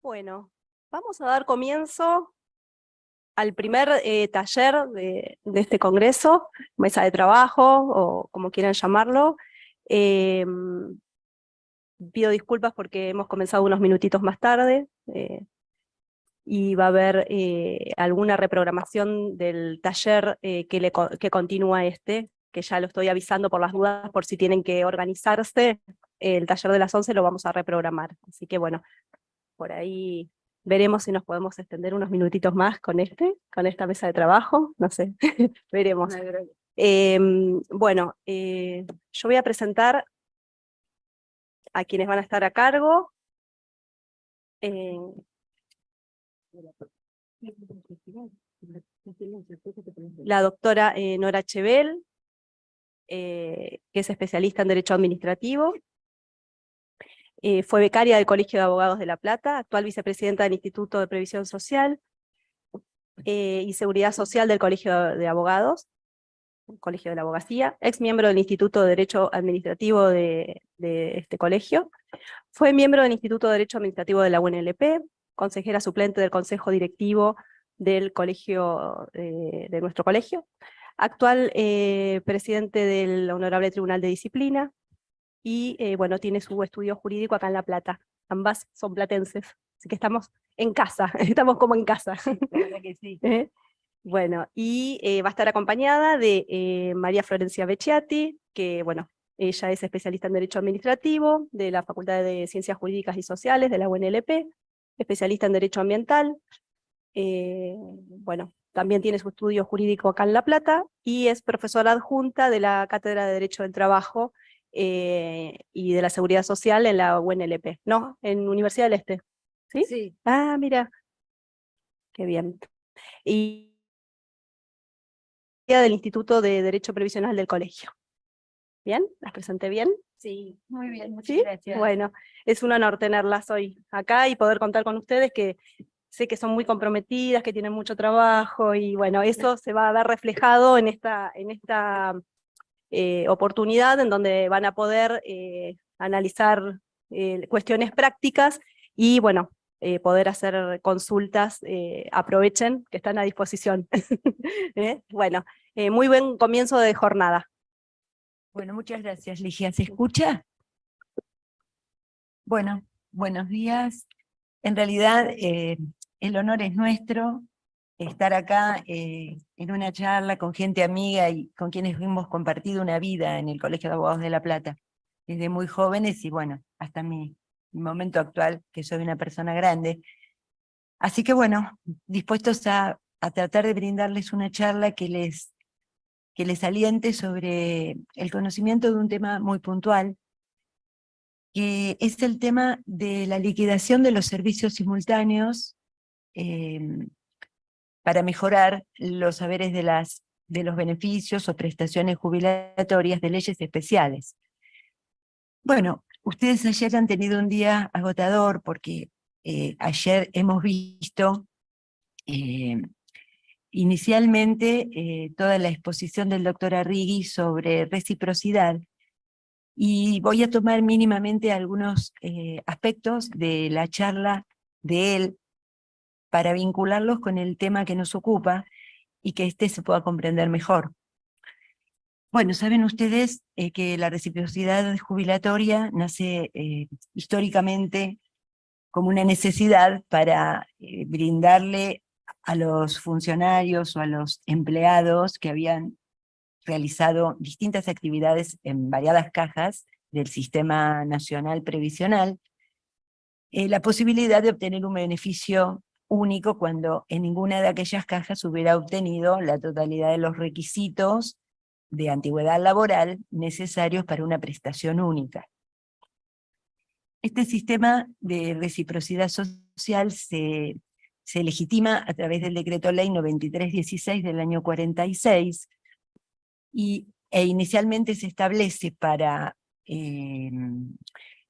Bueno, vamos a dar comienzo al primer taller de este congreso, mesa de trabajo, o como quieran llamarlo. Pido disculpas porque hemos comenzado unos minutitos más tarde, y va a haber alguna reprogramación del taller que continúa que ya lo estoy avisando por las dudas, por si tienen que organizarse. El taller de las 11 lo vamos a reprogramar, así que bueno, por ahí veremos si nos podemos extender unos minutitos más con esta mesa de trabajo, no sé, veremos. Bueno, yo voy a presentar a quienes van a estar a cargo. eh, la doctora Nora Chevel, que es especialista en Derecho Administrativo. Fue becaria del Colegio de Abogados de La Plata, actual vicepresidenta del Instituto de Previsión Social y Seguridad Social del Colegio de Abogados, Colegio de la Abogacía, ex miembro del Instituto de Derecho Administrativo de este colegio. Fue miembro del Instituto de Derecho Administrativo de la UNLP, consejera suplente del Consejo Directivo del colegio, de nuestro colegio, actual presidente del Honorable Tribunal de Disciplina, y bueno, tiene su estudio jurídico acá en La Plata. Ambas son platenses, así que estamos en casa, estamos como en casa. La verdad que sí. Bueno, y va a estar acompañada de María Florencia Becciati, que bueno, ella es especialista en Derecho Administrativo de la Facultad de Ciencias Jurídicas y Sociales de la UNLP, especialista en Derecho Ambiental. Bueno, también tiene su estudio jurídico acá en La Plata, y es profesora adjunta de la Cátedra de Derecho del Trabajo y de la Seguridad Social en la UNLP, ¿no? En Universidad del Este. ¿Sí? Sí. Ah, mira, qué bien. Y del Instituto de Derecho Previsional del colegio. ¿Bien? ¿Las presenté bien? Sí, muy bien, muchas ¿Sí? gracias. Bueno, es un honor tenerlas hoy acá y poder contar con ustedes, que sé que son muy comprometidas, que tienen mucho trabajo, y bueno, eso se va a ver reflejado en esta oportunidad, en donde van a poder analizar cuestiones prácticas y bueno, poder hacer consultas. Aprovechen que están a disposición. Bueno, muy buen comienzo de jornada. Bueno, muchas gracias, Ligia. ¿Se escucha? Bueno, buenos días. En realidad, el honor es nuestro estar acá en una charla con gente amiga y con quienes hemos compartido una vida en el Colegio de Abogados de La Plata, desde muy jóvenes y bueno, hasta mi momento actual, que soy una persona grande. Así que bueno, dispuestos a tratar de brindarles una charla que les aliente sobre el conocimiento de un tema muy puntual, que es el tema de la liquidación de los servicios simultáneos para mejorar los saberes de los beneficios o prestaciones jubilatorias de leyes especiales. Bueno, ustedes ayer han tenido un día agotador porque ayer hemos visto inicialmente toda la exposición del doctor Arrighi sobre reciprocidad, y voy a tomar mínimamente algunos aspectos de la charla de él para vincularlos con el tema que nos ocupa y que se pueda comprender mejor. Bueno, saben ustedes que la reciprocidad jubilatoria nace históricamente como una necesidad para brindarle a los funcionarios o a los empleados que habían realizado distintas actividades en variadas cajas del Sistema Nacional Previsional, la posibilidad de obtener un beneficio único cuando en ninguna de aquellas cajas hubiera obtenido la totalidad de los requisitos de antigüedad laboral necesarios para una prestación única. Este sistema de reciprocidad social se legitima a través del Decreto Ley 9316 del año 46, e inicialmente se establece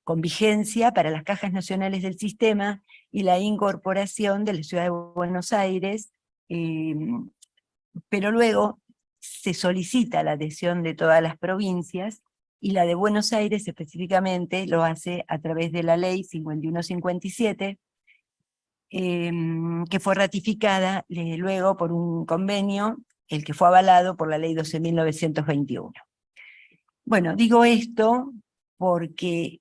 con vigencia para las cajas nacionales del sistema y la incorporación de la Ciudad de Buenos Aires, pero luego se solicita la adhesión de todas las provincias, y la de Buenos Aires específicamente lo hace a través de la Ley 5157, que fue ratificada luego por un convenio, el que fue avalado por la Ley 12.921. Bueno, digo esto porque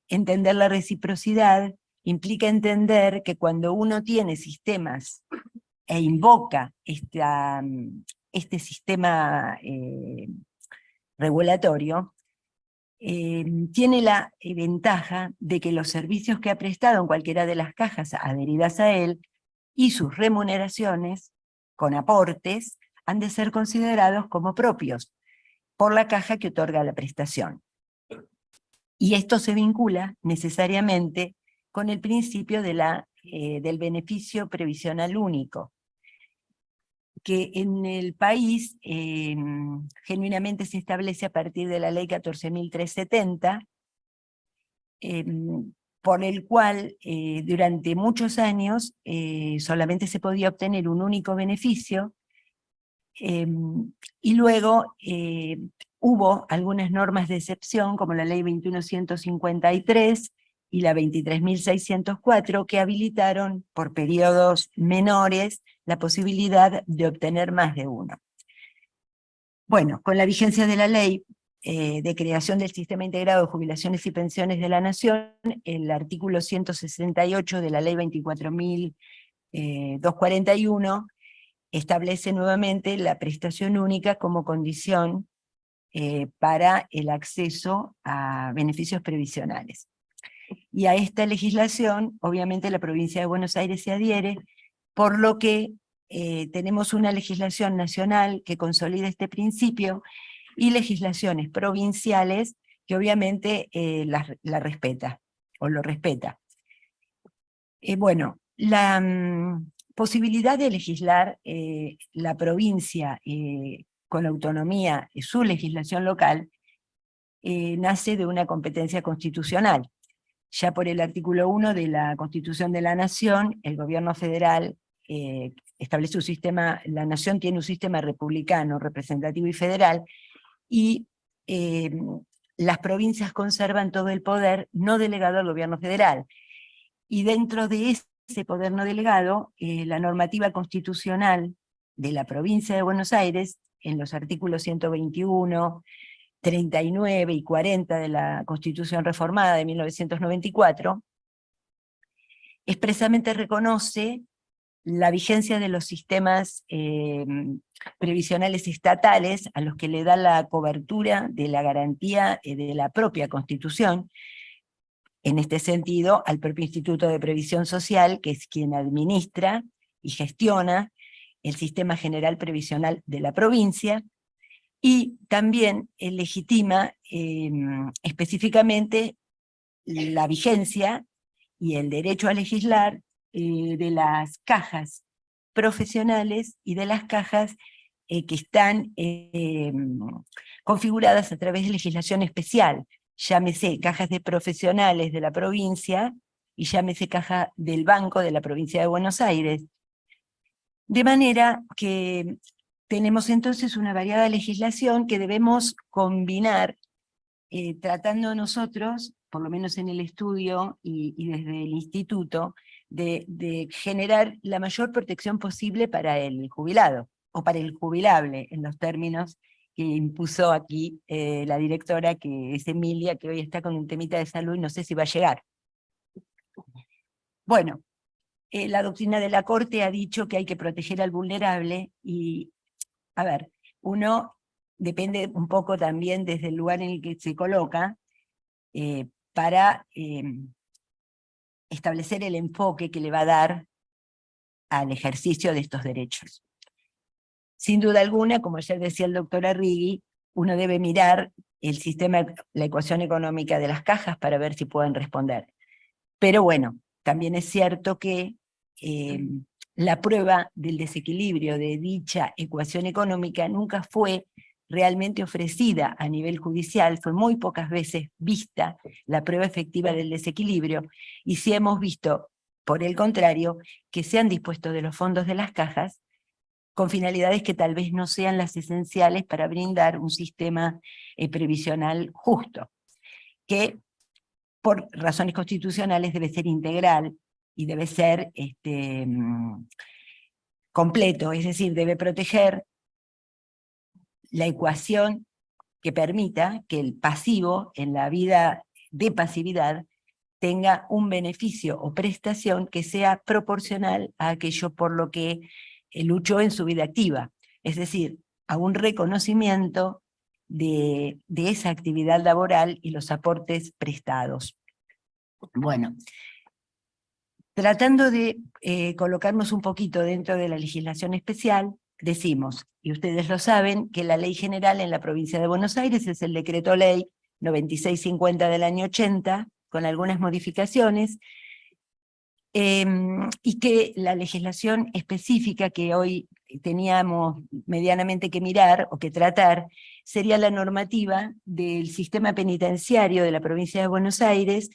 entender la reciprocidad implica entender que cuando uno tiene sistemas e invoca este sistema regulatorio, tiene la ventaja de que los servicios que ha prestado en cualquiera de las cajas adheridas a él y sus remuneraciones con aportes han de ser considerados como propios por la caja que otorga la prestación. Y esto se vincula necesariamente con el principio del beneficio previsional único, que en el país genuinamente se establece a partir de la ley 14.370, por el cual durante muchos años solamente se podía obtener un único beneficio, y luego hubo algunas normas de excepción, como la ley 21.153 y la 23.604, que habilitaron por periodos menores la posibilidad de obtener más de uno. Bueno, con la vigencia de la ley de creación del Sistema Integrado de Jubilaciones y Pensiones de la Nación, el artículo 168 de la ley 24.241 establece nuevamente la prestación única como condición para el acceso a beneficios previsionales. Y a esta legislación, obviamente, la provincia de Buenos Aires se adhiere, por lo que tenemos una legislación nacional que consolida este principio y legislaciones provinciales que obviamente la respeta, o lo respeta. Bueno, la posibilidad de legislar la provincia con autonomía, su legislación local, nace de una competencia constitucional. Ya por el artículo 1 de la Constitución de la Nación, el gobierno federal establece un sistema, la Nación tiene un sistema republicano, representativo y federal, y las provincias conservan todo el poder no delegado al gobierno federal. Y dentro de ese poder no delegado, la normativa constitucional de la provincia de Buenos Aires, en los artículos 121, 39 y 40 de la Constitución reformada de 1994, expresamente reconoce la vigencia de los sistemas previsionales estatales a los que le da la cobertura de la garantía de la propia Constitución, en este sentido al propio Instituto de Previsión Social, que es quien administra y gestiona el sistema general previsional de la provincia, y también legitima específicamente la vigencia y el derecho a legislar de las cajas profesionales y de las cajas que están configuradas a través de legislación especial, llámese cajas de profesionales de la provincia y llámese caja del Banco de la provincia de Buenos Aires. De manera que tenemos entonces una variada legislación que debemos combinar, tratando nosotros, por lo menos en el estudio y desde el instituto, de generar la mayor protección posible para el jubilado, o para el jubilable, en los términos que impuso aquí la directora, que es Emilia, que hoy está con un temita de salud y no sé si va a llegar. Bueno, la doctrina de la Corte ha dicho que hay que proteger al vulnerable, y, a ver, uno depende un poco también desde el lugar en el que se coloca, para establecer el enfoque que le va a dar al ejercicio de estos derechos. Sin duda alguna, como ayer decía el doctor Arrighi, uno debe mirar el sistema, la ecuación económica de las cajas para ver si pueden responder. Pero bueno, también es cierto que la prueba del desequilibrio de dicha ecuación económica nunca fue realmente ofrecida a nivel judicial, fue muy pocas veces vista la prueba efectiva del desequilibrio, y sí hemos visto, por el contrario, que se han dispuesto de los fondos de las cajas con finalidades que tal vez no sean las esenciales para brindar un sistema previsional justo, que por razones constitucionales debe ser integral y debe ser completo, es decir, debe proteger la ecuación que permita que el pasivo en la vida de pasividad tenga un beneficio o prestación que sea proporcional a aquello por lo que luchó en su vida activa, es decir, a un reconocimiento de esa actividad laboral y los aportes prestados. Bueno, tratando de colocarnos un poquito dentro de la legislación especial, decimos, y ustedes lo saben, que la ley general en la provincia de Buenos Aires es el decreto ley 9650 del año 80, con algunas modificaciones, y que la legislación específica que hoy teníamos medianamente que mirar o que tratar, sería la normativa del sistema penitenciario de la provincia de Buenos Aires,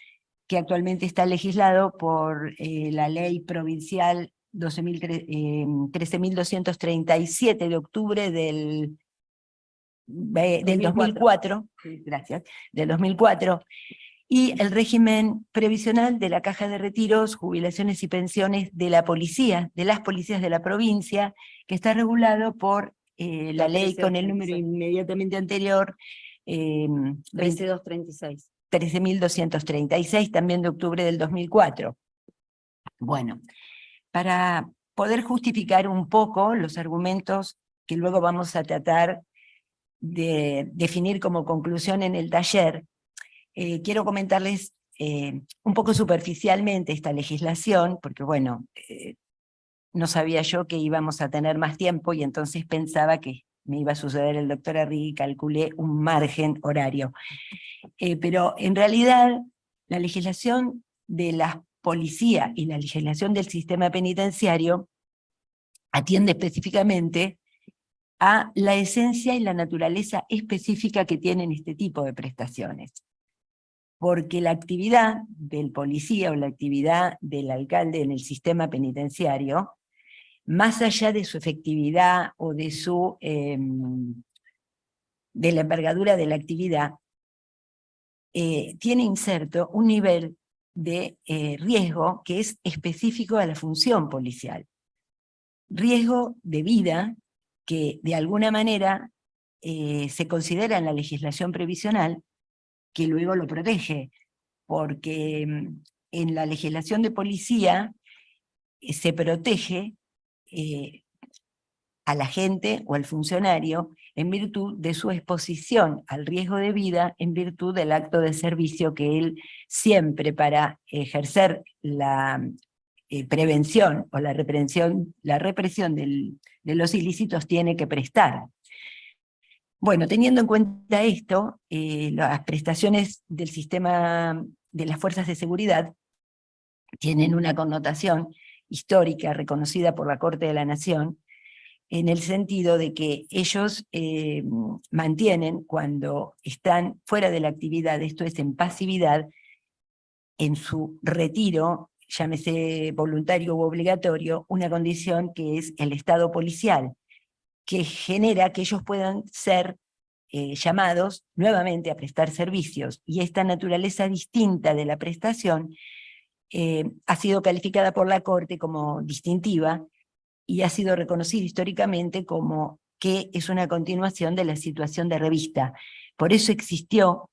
que actualmente está legislado por la ley provincial 13.237 de octubre del 2004, gracias, del 2004, y el régimen previsional de la Caja de Retiros, Jubilaciones y Pensiones de la policía, de las policías de la provincia, que está regulado por la ley con el número inmediatamente anterior, 13236. 13.236, también de octubre del 2004. Bueno, para poder justificar un poco los argumentos que luego vamos a tratar de definir como conclusión en el taller, quiero comentarles un poco superficialmente esta legislación, porque bueno, no sabía yo que íbamos a tener más tiempo y entonces pensaba que me iba a suceder el doctor Arrigui y calculé un margen horario. Pero en realidad la legislación de la policía y la legislación del sistema penitenciario atiende específicamente a la esencia y la naturaleza específica que tienen este tipo de prestaciones. Porque la actividad del policía o la actividad del alcalde en el sistema penitenciario, más allá de su efectividad o de la envergadura de la actividad, tiene inserto un nivel de riesgo que es específico a la función policial. Riesgo de vida que de alguna manera se considera en la legislación previsional, que luego lo protege, porque en la legislación de policía se protege a la gente o al funcionario en virtud de su exposición al riesgo de vida, en virtud del acto de servicio que él siempre, para ejercer la prevención o la represión de los ilícitos, tiene que prestar. Bueno, teniendo en cuenta esto, las prestaciones del sistema de las fuerzas de seguridad tienen una connotación histórica reconocida por la Corte de la Nación, en el sentido de que ellos mantienen, cuando están fuera de la actividad, esto es en pasividad, en su retiro, llámese voluntario u obligatorio, una condición que es el estado policial, que genera que ellos puedan ser llamados nuevamente a prestar servicios, y esta naturaleza distinta de la prestación ha sido calificada por la Corte como distintiva, y ha sido reconocido históricamente como que es una continuación de la situación de revista. Por eso existió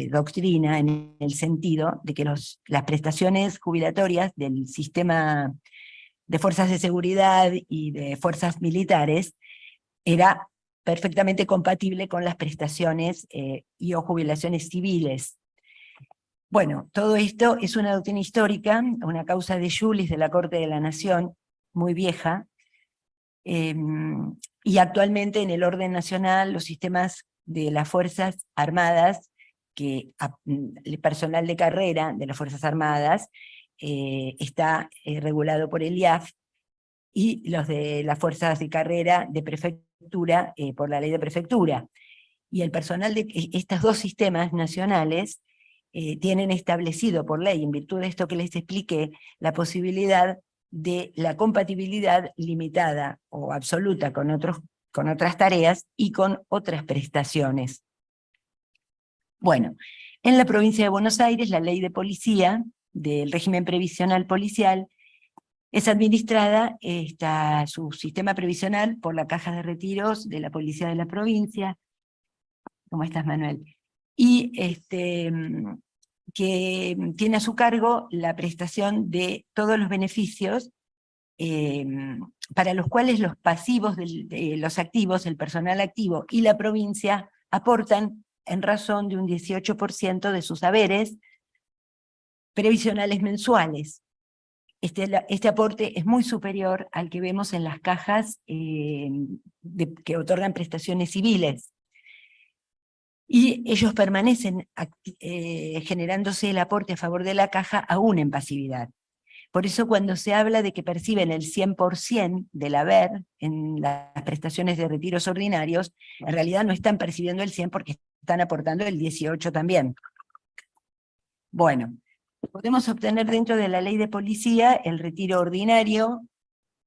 doctrina en el sentido de que las prestaciones jubilatorias del sistema de fuerzas de seguridad y de fuerzas militares era perfectamente compatible con las prestaciones y o jubilaciones civiles. Bueno, todo esto es una doctrina histórica, una causa de Julis de la Corte de la Nación, muy vieja, y actualmente en el orden nacional los sistemas de las Fuerzas Armadas, el personal de carrera de las Fuerzas Armadas está regulado por el IAF, y los de las fuerzas de carrera de prefectura por la ley de prefectura. Y el personal de estos dos sistemas nacionales tienen establecido por ley, en virtud de esto que les expliqué, la posibilidad de la compatibilidad limitada o absoluta con otras tareas y con otras prestaciones. Bueno, en la provincia de Buenos Aires la ley de policía del régimen previsional policial es administrada, su sistema previsional, por la Caja de Retiros de la Policía de la Provincia. ¿Cómo estás, Manuel? Y que tiene a su cargo la prestación de todos los beneficios para los cuales los pasivos, los activos, el personal activo y la provincia aportan en razón de un 18% de sus haberes previsionales mensuales. Este aporte es muy superior al que vemos en las cajas que otorgan prestaciones civiles. Y ellos permanecen generándose el aporte a favor de la caja aún en pasividad. Por eso cuando se habla de que perciben el 100% del haber en las prestaciones de retiros ordinarios, en realidad no están percibiendo el 100% porque están aportando el 18% también. Bueno, podemos obtener dentro de la ley de policía el retiro ordinario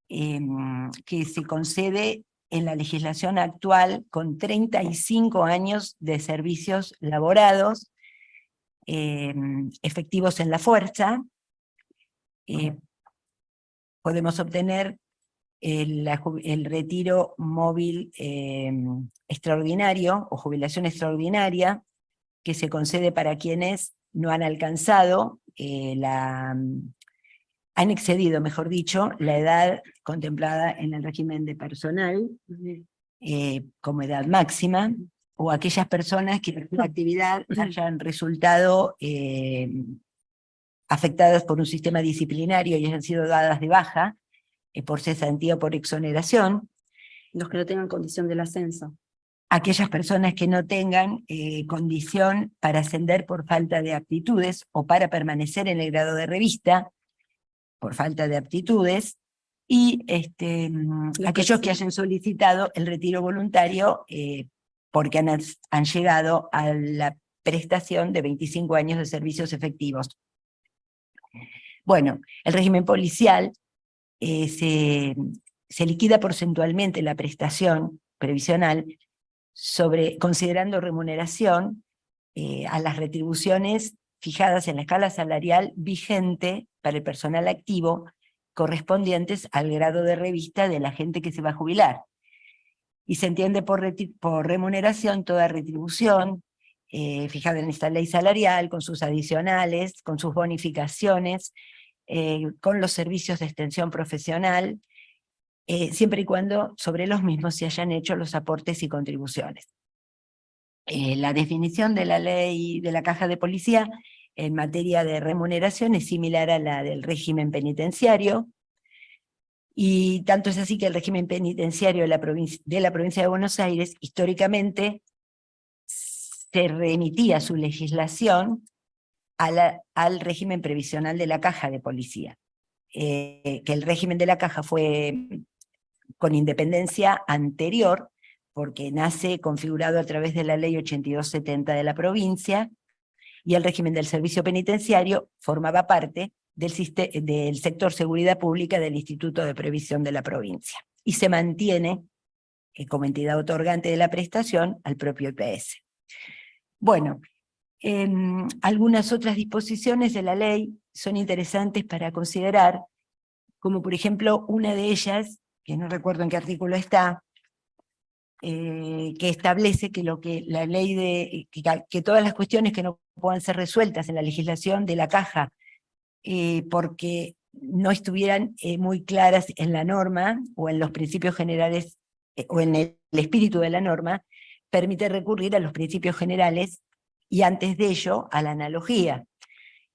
que se concede en la legislación actual con 35 años de servicios laborados, efectivos en la fuerza. Podemos obtener el retiro móvil extraordinario o jubilación extraordinaria, que se concede para quienes no han alcanzado han excedido, mejor dicho, la edad contemplada en el régimen de personal como edad máxima, o aquellas personas que en la actividad hayan resultado afectadas por un sistema disciplinario y hayan sido dadas de baja por cesantía o por exoneración. Los que no tengan condición del ascenso. Aquellas personas que no tengan condición para ascender por falta de aptitudes o para permanecer en el grado de revista por falta de aptitudes, y aquellos que hayan solicitado el retiro voluntario porque han llegado a la prestación de 25 años de servicios efectivos. Bueno, el régimen policial se liquida porcentualmente la prestación previsional considerando remuneración a las retribuciones fijadas en la escala salarial vigente para el personal activo correspondientes al grado de revista de la gente que se va a jubilar. Y se entiende por remuneración toda retribución fijada en esta ley salarial, con sus adicionales, con sus bonificaciones, con los servicios de extensión profesional, siempre y cuando sobre los mismos se hayan hecho los aportes y contribuciones. La definición de la ley de la Caja de Policía en materia de remuneración es similar a la del régimen penitenciario, y tanto es así que el régimen penitenciario de la provincia de Buenos Aires históricamente se remitía su legislación al régimen previsional de la Caja de Policía, que el régimen de la Caja fue con independencia anterior, porque nace configurado a través de la ley 8270 de la provincia, y el régimen del servicio penitenciario formaba parte del sector seguridad pública del Instituto de Previsión de la provincia, y se mantiene como entidad otorgante de la prestación al propio IPS. Bueno, algunas otras disposiciones de la ley son interesantes para considerar, como por ejemplo una de ellas, que no recuerdo en qué artículo está, que establece que la ley que todas las cuestiones que no puedan ser resueltas en la legislación de la Caja porque no estuvieran muy claras en la norma o en los principios generales o en el espíritu de la norma, permite recurrir a los principios generales y antes de ello a la analogía.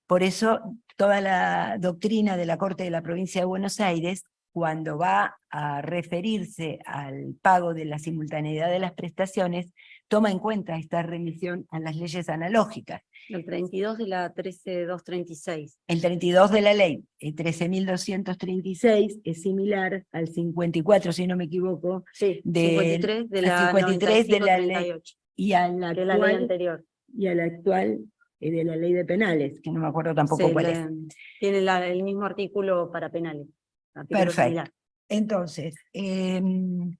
Por eso toda la doctrina de la Corte de la Provincia de Buenos Aires, cuando va a referirse al pago de la simultaneidad de las prestaciones, toma en cuenta esta remisión a las leyes analógicas. El 32 de la 13236. El 32 de la ley, el 13.236, es similar al 54, si no me equivoco, sí, 53 de la 53 de la ley, 38, y a la de la ley anterior. Y a la actual de la ley de penales, que no me acuerdo tampoco sí, cuál es. Tiene el mismo artículo para penales. Perfecto. Similar. Entonces, el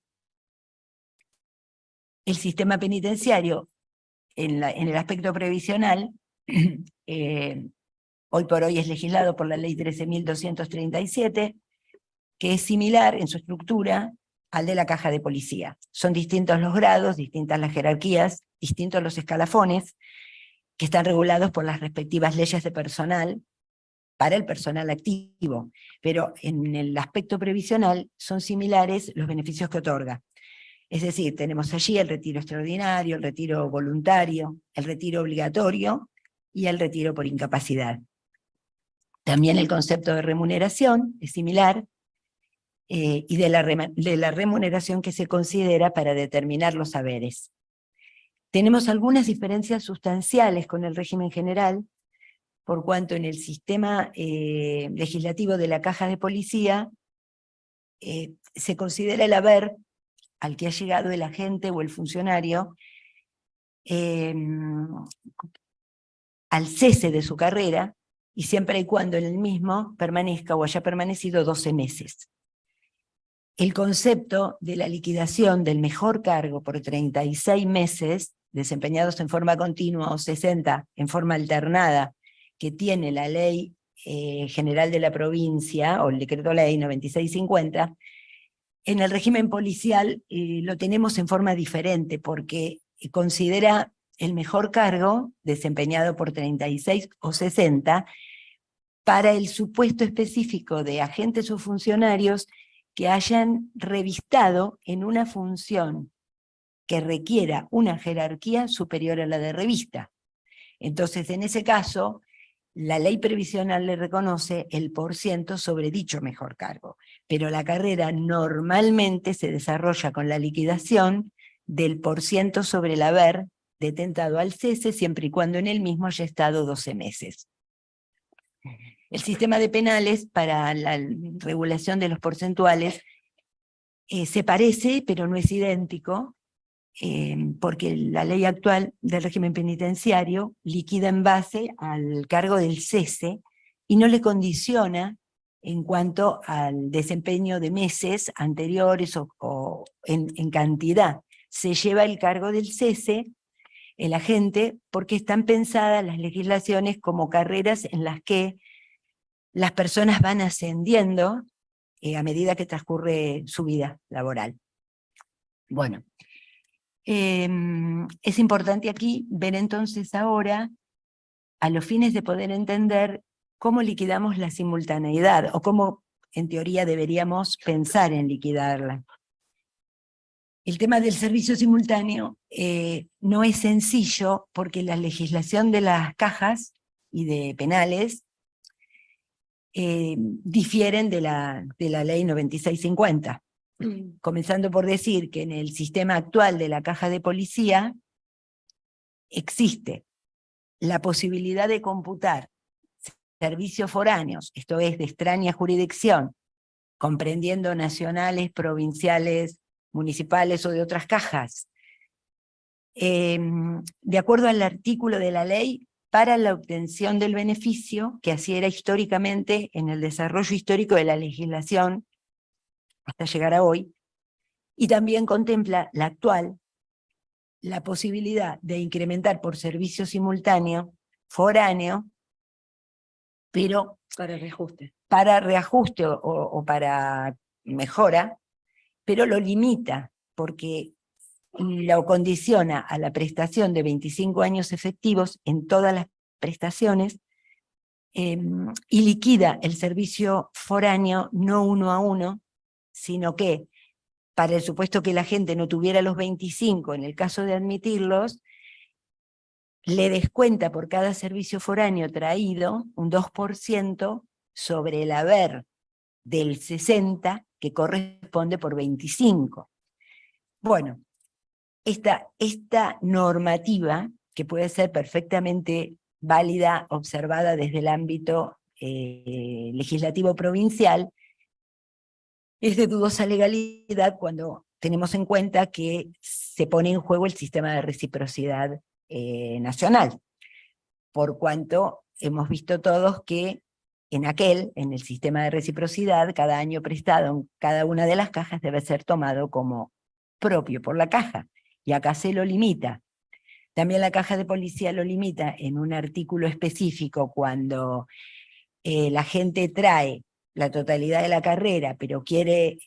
sistema penitenciario, en el aspecto previsional, hoy por hoy es legislado por la ley 13.237, que es similar en su estructura al de la caja de policía. Son distintos los grados, distintas las jerarquías, distintos los escalafones, que están regulados por las respectivas leyes de personal para el personal activo, pero en el aspecto previsional son similares los beneficios que otorga. Es decir, tenemos allí el retiro extraordinario, el retiro voluntario, el retiro obligatorio y el retiro por incapacidad. También el concepto de remuneración es similar, y de la remuneración que se considera para determinar los haberes. Tenemos algunas diferencias sustanciales con el régimen general, por cuanto en el sistema legislativo de la caja de policía se considera el haber al que ha llegado el agente o el funcionario al cese de su carrera, y siempre y cuando en el mismo permanezca o haya permanecido 12 meses. El concepto de la liquidación del mejor cargo por 36 meses, desempeñados en forma continua, o 60 en forma alternada, que tiene la ley general de la provincia, o el decreto ley 9650, en el régimen policial lo tenemos en forma diferente, porque considera el mejor cargo, desempeñado por 36 o 60, para el supuesto específico de agentes o funcionarios que hayan revistado en una función que requiera una jerarquía superior a la de revista. Entonces, en ese caso, la ley previsional le reconoce el % sobre dicho mejor cargo, pero la carrera normalmente se desarrolla con la liquidación del % sobre el haber detentado al cese, siempre y cuando en el mismo haya estado 12 meses. El sistema de penales para la regulación de los porcentuales se parece, pero no es idéntico, porque la ley actual del régimen penitenciario liquida en base al cargo del cese y no le condiciona en cuanto al desempeño de meses anteriores o en cantidad. Se lleva el cargo del cese el agente porque están pensadas las legislaciones como carreras en las que las personas van ascendiendo a medida que transcurre su vida laboral. Bueno, es importante aquí ver entonces ahora, a los fines de poder entender cómo liquidamos la simultaneidad, o cómo en teoría deberíamos pensar en liquidarla. El tema del servicio simultáneo no es sencillo, porque la legislación de las cajas y de penales difieren de la ley 9650. Comenzando por decir que en el sistema actual de la caja de policía existe la posibilidad de computar servicios foráneos, esto es, de extraña jurisdicción, comprendiendo nacionales, provinciales, municipales o de otras cajas, de acuerdo al artículo de la ley, para la obtención del beneficio, que así era históricamente en el desarrollo histórico de la legislación hasta llegar a hoy, y también contempla la actual, la posibilidad de incrementar por servicio simultáneo, foráneo, pero para reajuste o para mejora, pero lo limita, porque lo condiciona a la prestación de 25 años efectivos en todas las prestaciones, y liquida el servicio foráneo no 1 a 1, sino que para el supuesto que la gente no tuviera los 25, en el caso de admitirlos, le descuenta por cada servicio foráneo traído un 2% sobre el haber del 60, que corresponde por 25. Bueno, esta normativa, que puede ser perfectamente válida, observada desde el ámbito legislativo provincial, es de dudosa legalidad cuando tenemos en cuenta que se pone en juego el sistema de reciprocidad nacional, por cuanto hemos visto todos que en el sistema de reciprocidad, cada año prestado en cada una de las cajas debe ser tomado como propio por la caja, y acá se lo limita. También la caja de policía lo limita en un artículo específico cuando la gente trae la totalidad de la carrera, pero quiere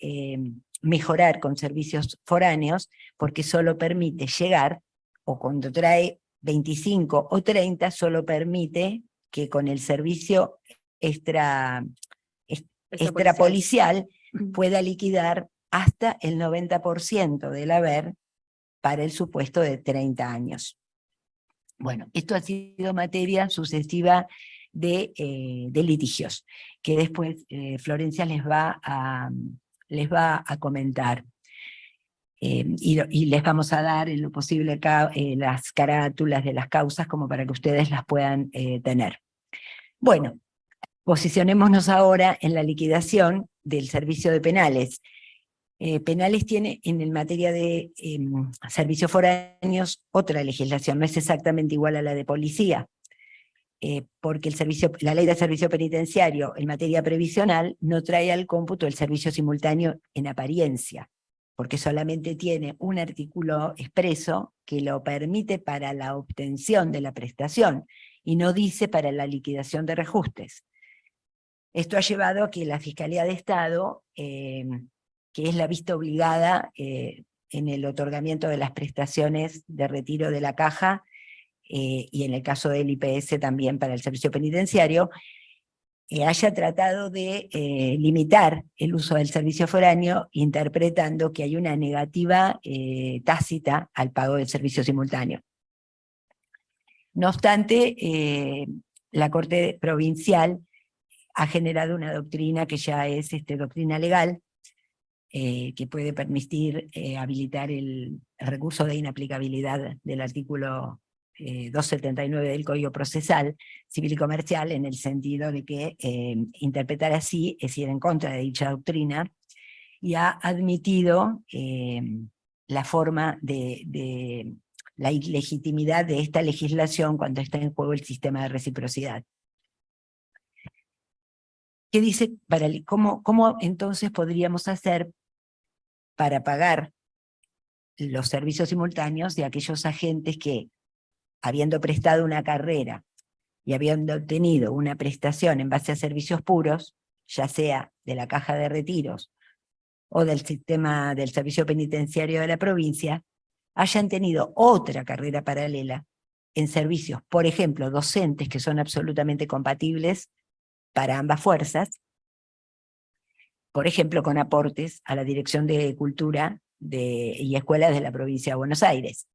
mejorar con servicios foráneos, porque solo permite llegar, o cuando trae 25 o 30, solo permite que con el servicio extrapolicial pueda liquidar hasta el 90% del haber para el supuesto de 30 años. Bueno, esto ha sido materia sucesiva de litigios, que después Florencia les va a comentar. Y les vamos a dar en lo posible las carátulas de las causas como para que ustedes las puedan tener. Bueno, posicionémonos ahora en la liquidación del servicio de penales. Penales tiene en materia de servicios foráneos otra legislación, no es exactamente igual a la de policía, porque la ley de servicio penitenciario en materia previsional no trae al cómputo el servicio simultáneo en apariencia, porque solamente tiene un artículo expreso que lo permite para la obtención de la prestación, y no dice para la liquidación de reajustes. Esto ha llevado a que la Fiscalía de Estado, que es la vista obligada en el otorgamiento de las prestaciones de retiro de la caja, y en el caso del IPS también para el servicio penitenciario, haya tratado de limitar el uso del servicio foráneo, interpretando que hay una negativa tácita al pago del servicio simultáneo. No obstante, la Corte Provincial ha generado una doctrina que ya es doctrina legal, que puede permitir habilitar el recurso de inaplicabilidad del artículo 279 del Código Procesal Civil y Comercial, en el sentido de que interpretar así es ir en contra de dicha doctrina, y ha admitido la forma de la ilegitimidad de esta legislación cuando está en juego el sistema de reciprocidad. ¿Qué dice? ¿Cómo entonces podríamos hacer para pagar los servicios simultáneos de aquellos agentes que, habiendo prestado una carrera y habiendo obtenido una prestación en base a servicios puros, ya sea de la caja de retiros o del sistema del servicio penitenciario de la provincia, hayan tenido otra carrera paralela en servicios, por ejemplo, docentes, que son absolutamente compatibles para ambas fuerzas, por ejemplo, con aportes a la Dirección de Cultura y Escuelas de la provincia de Buenos Aires?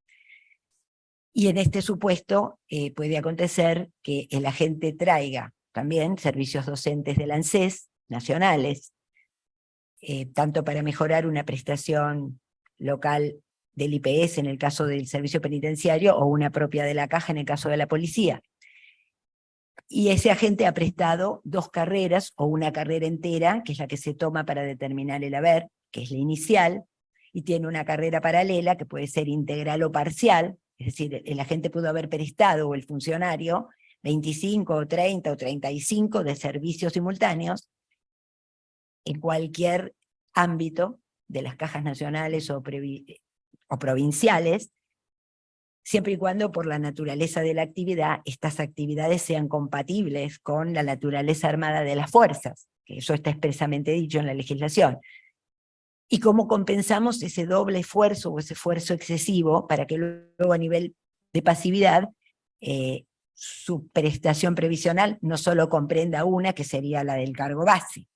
Y en este supuesto puede acontecer que el agente traiga también servicios docentes del ANSES nacionales, tanto para mejorar una prestación local del IPS en el caso del servicio penitenciario, o una propia de la caja en el caso de la policía. Y ese agente ha prestado dos carreras o una carrera entera, que es la que se toma para determinar el haber, que es la inicial, y tiene una carrera paralela que puede ser integral o parcial, es decir, el agente pudo haber prestado, o el funcionario, 25 o 30 o 35 de servicios simultáneos en cualquier ámbito de las cajas nacionales o provinciales, siempre y cuando por la naturaleza de la actividad, estas actividades sean compatibles con la naturaleza armada de las fuerzas, que eso está expresamente dicho en la legislación. ¿Y cómo compensamos ese doble esfuerzo o ese esfuerzo excesivo para que luego a nivel de pasividad su prestación previsional no solo comprenda una, que sería la del cargo base?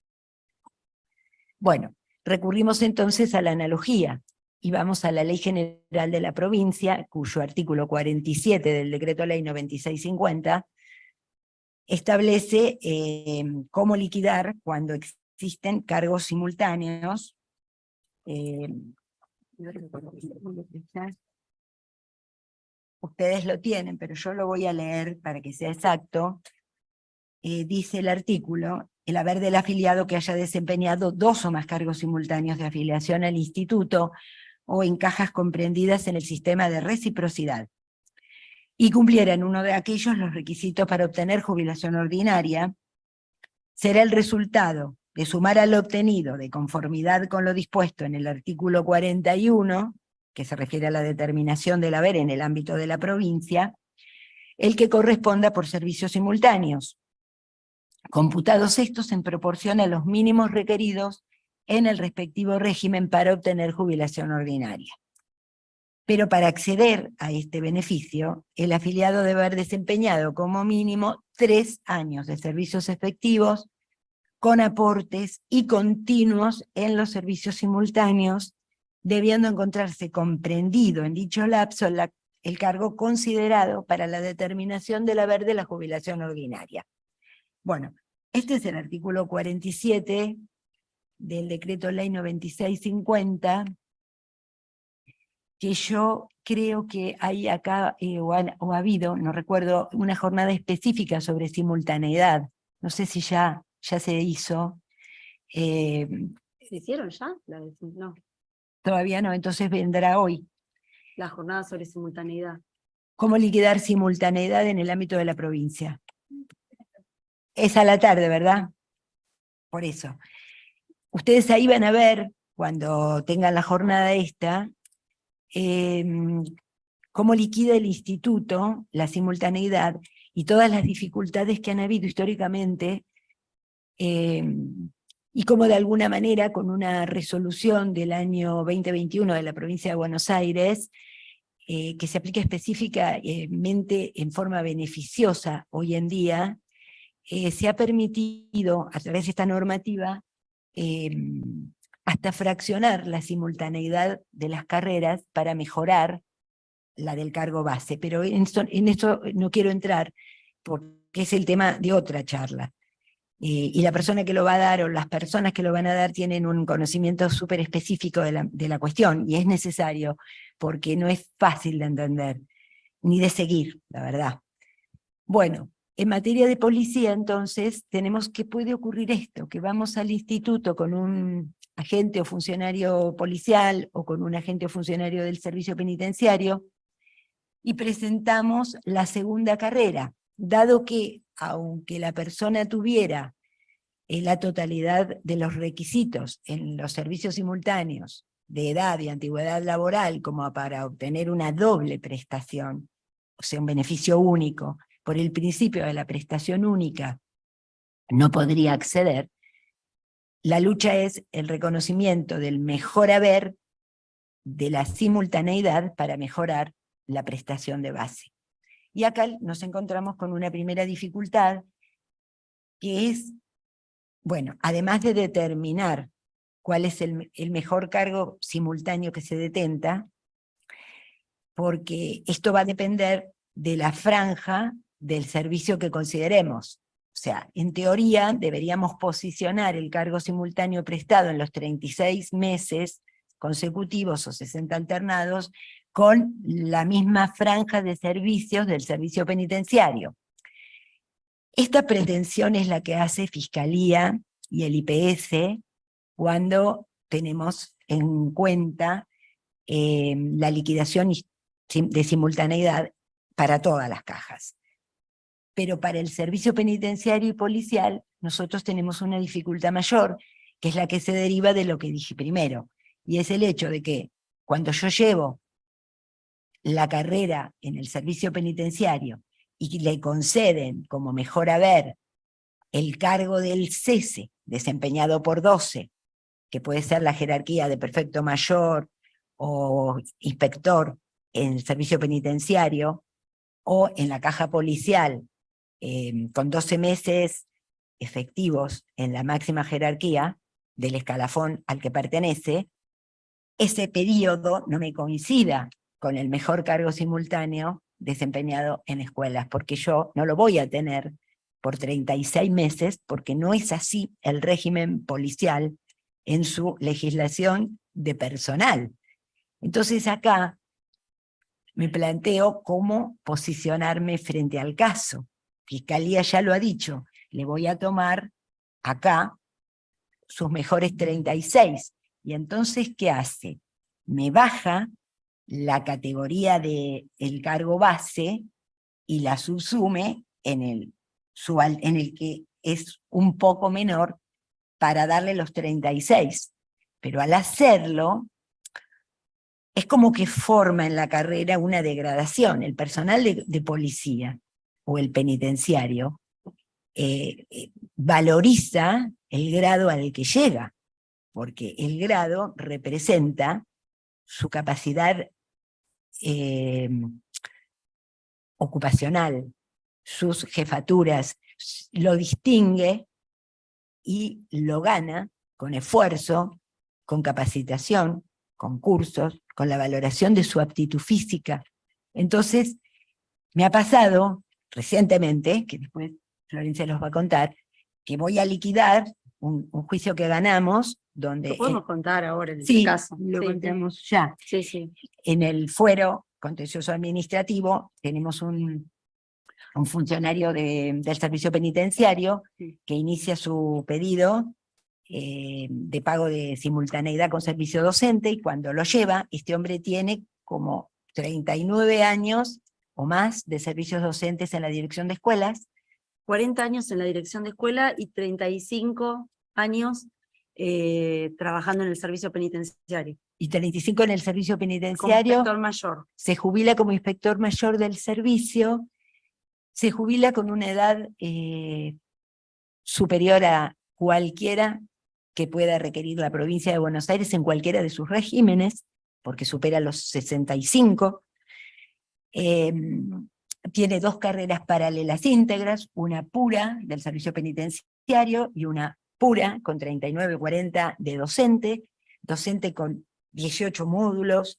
Bueno, recurrimos entonces a la analogía, y vamos a la Ley General de la Provincia, cuyo artículo 47 del Decreto Ley 9650 establece cómo liquidar cuando existen cargos simultáneos. Ustedes lo tienen, pero yo lo voy a leer para que sea exacto. Dice el artículo: el haber del afiliado que haya desempeñado dos o más cargos simultáneos de afiliación al instituto o en cajas comprendidas en el sistema de reciprocidad, y cumpliera en uno de aquellos los requisitos para obtener jubilación ordinaria, será el resultado de sumar al obtenido de conformidad con lo dispuesto en el artículo 41 que se refiere a la determinación del haber en el ámbito de la provincia, el que corresponda por servicios simultáneos, computados estos en proporción a los mínimos requeridos en el respectivo régimen para obtener jubilación ordinaria. Pero para acceder a este beneficio, el afiliado debe haber desempeñado como mínimo 3 años de servicios efectivos con aportes y continuos en los servicios simultáneos, debiendo encontrarse comprendido en dicho lapso el cargo considerado para la determinación del haber de la jubilación ordinaria. Bueno, este es el artículo 47 del Decreto Ley 9650, que yo creo que hay acá, o ha habido, no recuerdo, una jornada específica sobre simultaneidad. No sé si ya se hizo. ¿Se hicieron ya? No, Todavía no, entonces vendrá hoy. la jornada sobre simultaneidad. ¿Cómo liquidar simultaneidad en el ámbito de la provincia? Es a la tarde, ¿verdad? Por eso. Ustedes ahí van a ver, cuando tengan la jornada esta, cómo liquida el instituto la simultaneidad y todas las dificultades que han habido históricamente, y cómo de alguna manera, con una resolución del año 2021 de la provincia de Buenos Aires, que se aplica específicamente en forma beneficiosa hoy en día, se ha permitido, a través de esta normativa, hasta fraccionar la simultaneidad de las carreras para mejorar la del cargo base. Pero en esto no quiero entrar, porque es el tema de otra charla. Y la persona que lo va a dar, o las personas que lo van a dar, tienen un conocimiento súper específico de la cuestión, y es necesario, porque no es fácil de entender, ni de seguir, la verdad. Bueno, en materia de policía, entonces, tenemos que puede ocurrir esto, que vamos al instituto con un agente o funcionario policial, o con un agente o funcionario del servicio penitenciario, y presentamos la segunda carrera, dado que, aunque la persona tuviera la totalidad de los requisitos en los servicios simultáneos de edad y antigüedad laboral, como para obtener una doble prestación, o sea, un beneficio único, por el principio de la prestación única, no podría acceder. La lucha es el reconocimiento del mejor haber de la simultaneidad para mejorar la prestación de base. Y acá nos encontramos con una primera dificultad, que es, bueno, además de determinar cuál es el mejor cargo simultáneo que se detenta, porque esto va a depender de la franja del servicio que consideremos. O sea, en teoría deberíamos posicionar el cargo simultáneo prestado en los 36 meses consecutivos o 60 alternados con la misma franja de servicios del servicio penitenciario. Esta pretensión es la que hace Fiscalía y el IPS cuando tenemos en cuenta la liquidación de simultaneidad para todas las cajas. Pero para el servicio penitenciario y policial, nosotros tenemos una dificultad mayor, que es la que se deriva de lo que dije primero, y es el hecho de que cuando yo llevo la carrera en el servicio penitenciario y le conceden como mejor haber el cargo del cese desempeñado por 12, que puede ser la jerarquía de prefecto mayor o inspector en el servicio penitenciario, o en la caja policial, con 12 meses efectivos en la máxima jerarquía del escalafón al que pertenece, ese periodo no me coincida con el mejor cargo simultáneo desempeñado en escuelas, porque yo no lo voy a tener por 36 meses, porque no es así el régimen policial en su legislación de personal. Entonces acá me planteo cómo posicionarme frente al caso. Fiscalía ya lo ha dicho, le voy a tomar acá sus mejores 36. Y entonces, ¿qué hace? Me baja la categoría del cargo base y la subsume en el que es un poco menor para darle los 36. Pero al hacerlo, es como que forma en la carrera una degradación. El personal de policía o el penitenciario valoriza el grado al que llega, porque el grado representa su capacidad ocupacional, sus jefaturas, lo distingue y lo gana con esfuerzo, con capacitación, con cursos, con la valoración de su aptitud física. Entonces, me ha pasado recientemente, que después Florencia los va a contar, que voy a liquidar un juicio que ganamos, donde... Lo podemos contar ahora en sí, este caso. lo Sí. contamos ya. Sí, sí. En el fuero contencioso administrativo tenemos un funcionario del servicio penitenciario que inicia su pedido de pago de simultaneidad con servicio docente, y cuando lo lleva, este hombre tiene como 39 años o más de servicios docentes en la dirección de escuelas. 40 años en la dirección de escuela y 35 años trabajando en el servicio penitenciario. Y 35 en el servicio Como penitenciario. inspector mayor. Se jubila como inspector mayor del servicio, se jubila con una edad superior a cualquiera que pueda requerir la provincia de Buenos Aires en cualquiera de sus regímenes, porque supera los 65. Tiene 2 carreras paralelas íntegras, una pura del servicio penitenciario y una pura con 39, 40 de docente con 18 módulos,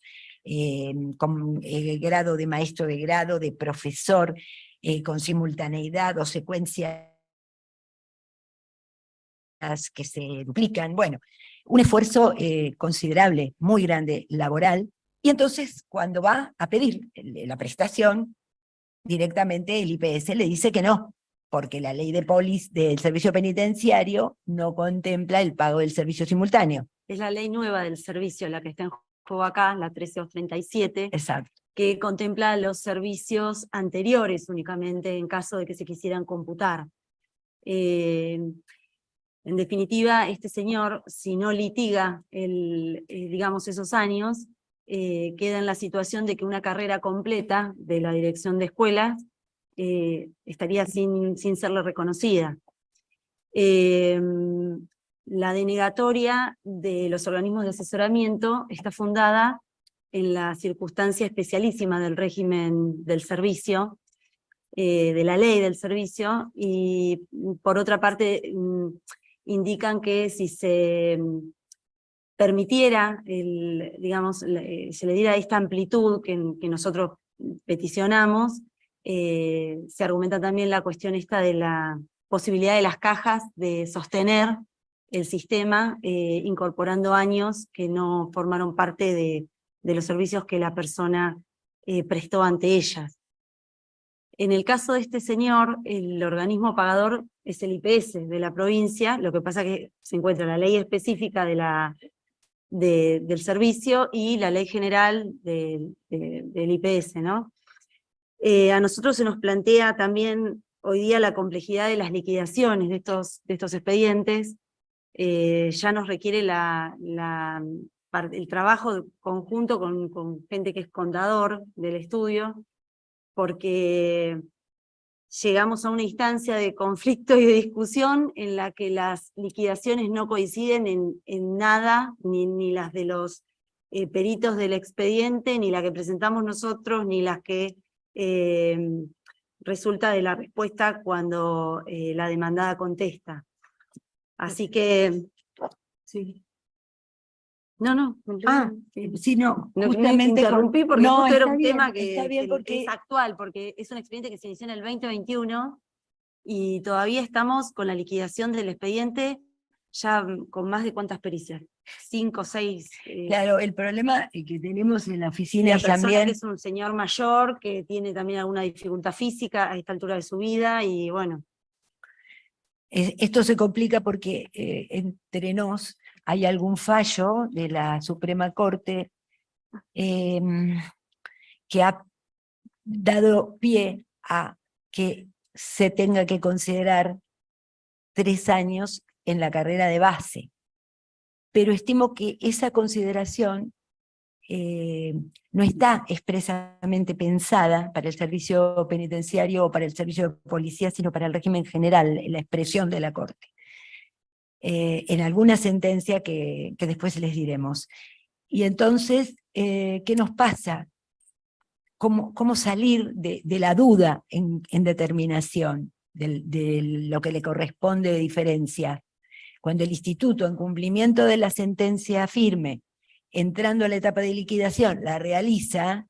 con grado de maestro de grado, de profesor, con simultaneidad o secuencias que se duplican. Bueno, un esfuerzo considerable, muy grande, laboral. Y entonces, cuando va a pedir la prestación, directamente el IPS le dice que no, porque la ley de polis del servicio penitenciario no contempla el pago del servicio simultáneo. Es la ley nueva del servicio, la que está en juego acá, la 13237. Exacto. Que contempla los servicios anteriores únicamente en caso de que se quisieran computar. En definitiva, este señor, si no litiga digamos esos años, queda en la situación de que una carrera completa de la dirección de escuelas estaría sin serle reconocida. La denegatoria de los organismos de asesoramiento está fundada en la circunstancia especialísima del régimen del servicio, de la ley del servicio, y por otra parte indican que si se permitiera, digamos, se le diera esta amplitud que nosotros peticionamos, se argumenta también la cuestión esta de la posibilidad de las cajas de sostener el sistema, incorporando años que no formaron parte de los servicios que la persona prestó ante ellas. En el caso de este señor, el organismo pagador es el IPS de la provincia, lo que pasa que se encuentra la ley específica del servicio y la ley general del IPS, ¿no? A nosotros se nos plantea también hoy día la complejidad de las liquidaciones de estos expedientes. Ya nos requiere el trabajo conjunto con gente que es contador del estudio, porque llegamos a una instancia de conflicto y de discusión en la que las liquidaciones no coinciden en nada, ni las de los peritos del expediente, ni la que presentamos nosotros, ni las que resulta de la respuesta cuando la demandada contesta. Así que... Sí. No. Sí, no, justamente interrumpí porque no, justo era un bien, tema que porque es actual, porque es un expediente que se inició en el 2021 y todavía estamos con la liquidación del expediente ya con más de ¿cuántas pericias? 5 o 6. Claro, el problema que tenemos en la oficina la persona también... que es un señor mayor, que tiene también alguna dificultad física a esta altura de su vida, y bueno. Esto se complica porque entre nos hay algún fallo de la Suprema Corte que ha dado pie a que se tenga que considerar 3 años en la carrera de base. Pero estimo que esa consideración no está expresamente pensada para el servicio penitenciario o para el servicio de policía, sino para el régimen general, la expresión de la Corte. En alguna sentencia que después les diremos. Y entonces, ¿qué nos pasa? ¿Cómo salir de la duda en determinación de lo que le corresponde de diferencia? Cuando el instituto, en cumplimiento de la sentencia firme, entrando a la etapa de liquidación, la realiza,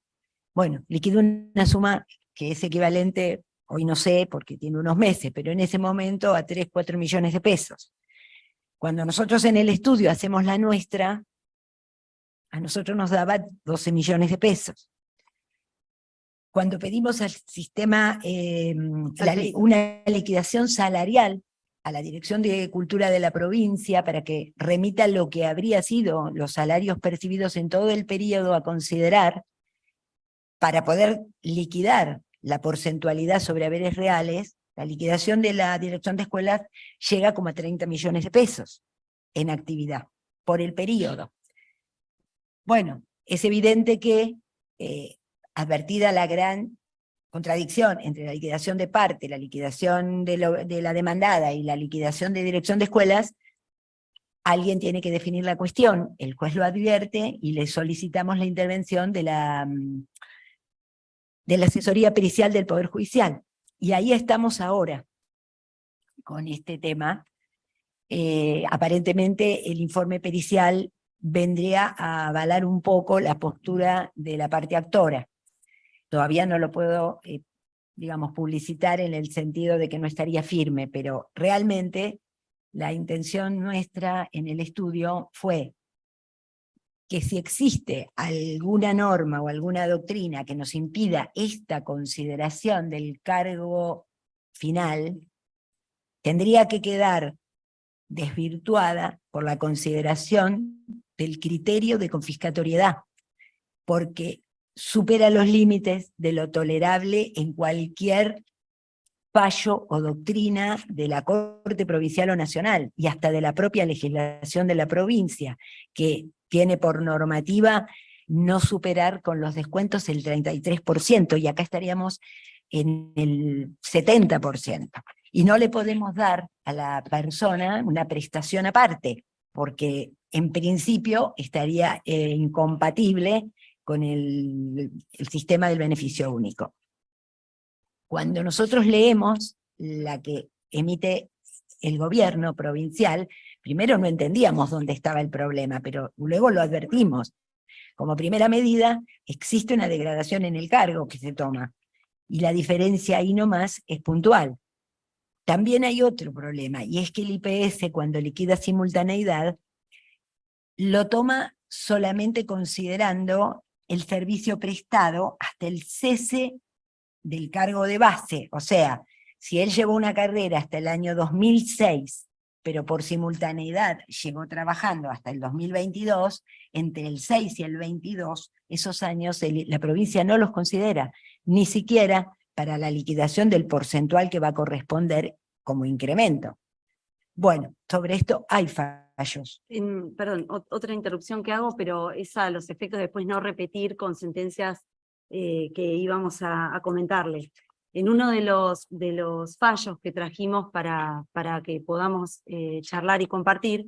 bueno, liquidó una suma que es equivalente, hoy no sé, porque tiene unos meses, pero en ese momento a 3, 4 millones de pesos. Cuando nosotros en el estudio hacemos la nuestra, a nosotros nos daba 12 millones de pesos. Cuando pedimos al sistema una liquidación salarial a la Dirección de Cultura de la provincia para que remita lo que habría sido los salarios percibidos en todo el periodo a considerar para poder liquidar la porcentualidad sobre haberes reales, la liquidación de la Dirección de Escuelas llega como a 30 millones de pesos en actividad por el periodo. Bueno, es evidente que advertida la gran contradicción entre la liquidación de parte, la liquidación de la demandada y la liquidación de dirección de escuelas, alguien tiene que definir la cuestión, el juez lo advierte y le solicitamos la intervención de la asesoría pericial del Poder Judicial. Y ahí estamos ahora con este tema. Aparentemente el informe pericial vendría a avalar un poco la postura de la parte actora. Todavía no lo puedo, digamos, publicitar en el sentido de que no estaría firme, pero realmente la intención nuestra en el estudio fue que si existe alguna norma o alguna doctrina que nos impida esta consideración del cargo final, tendría que quedar desvirtuada por la consideración del criterio de confiscatoriedad, porque supera los límites de lo tolerable en cualquier fallo o doctrina de la Corte Provincial o Nacional, y hasta de la propia legislación de la provincia, que tiene por normativa no superar con los descuentos el 33%, y acá estaríamos en el 70%. Y no le podemos dar a la persona una prestación aparte, porque en principio estaría incompatible con el sistema del beneficio único. Cuando nosotros leemos la que emite el gobierno provincial, primero no entendíamos dónde estaba el problema, pero luego lo advertimos. Como primera medida, existe una degradación en el cargo que se toma, y la diferencia ahí nomás es puntual. También hay otro problema, y es que el IPS, cuando liquida simultaneidad, lo toma solamente considerando el servicio prestado hasta el cese del cargo de base. O sea, si él llevó una carrera hasta el año 2006, pero por simultaneidad llegó trabajando hasta el 2022, entre el 6 y el 22, esos años la provincia no los considera, ni siquiera para la liquidación del porcentual que va a corresponder como incremento. Bueno, sobre esto hay fallos. Perdón, otra interrupción que hago, pero es a los efectos de después no repetir con sentencias que íbamos a comentarles. En uno de los fallos que trajimos para que podamos charlar y compartir,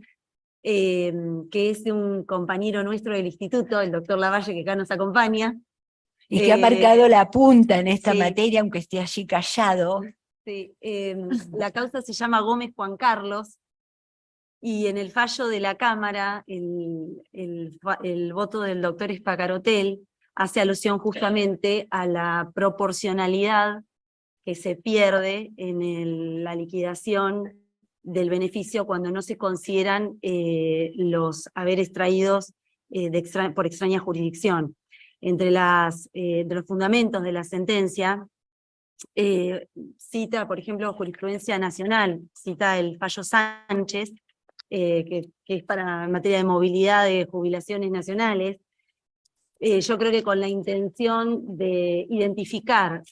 que es de un compañero nuestro del instituto, el doctor Lavalle, que acá nos acompaña. Y que ha marcado la punta en esta sí. materia, aunque esté allí callado. Sí, la causa se llama Gómez Juan Carlos, y en el fallo de la Cámara, el voto del doctor Espacarotel hace alusión justamente a la proporcionalidad que se pierde en la liquidación del beneficio cuando no se consideran los haberes traídos por extraña jurisdicción. Entre los fundamentos de la sentencia, cita, por ejemplo, jurisprudencia nacional, cita el fallo Sánchez, que es para en materia de movilidad de jubilaciones nacionales. Yo creo que con la intención de identificar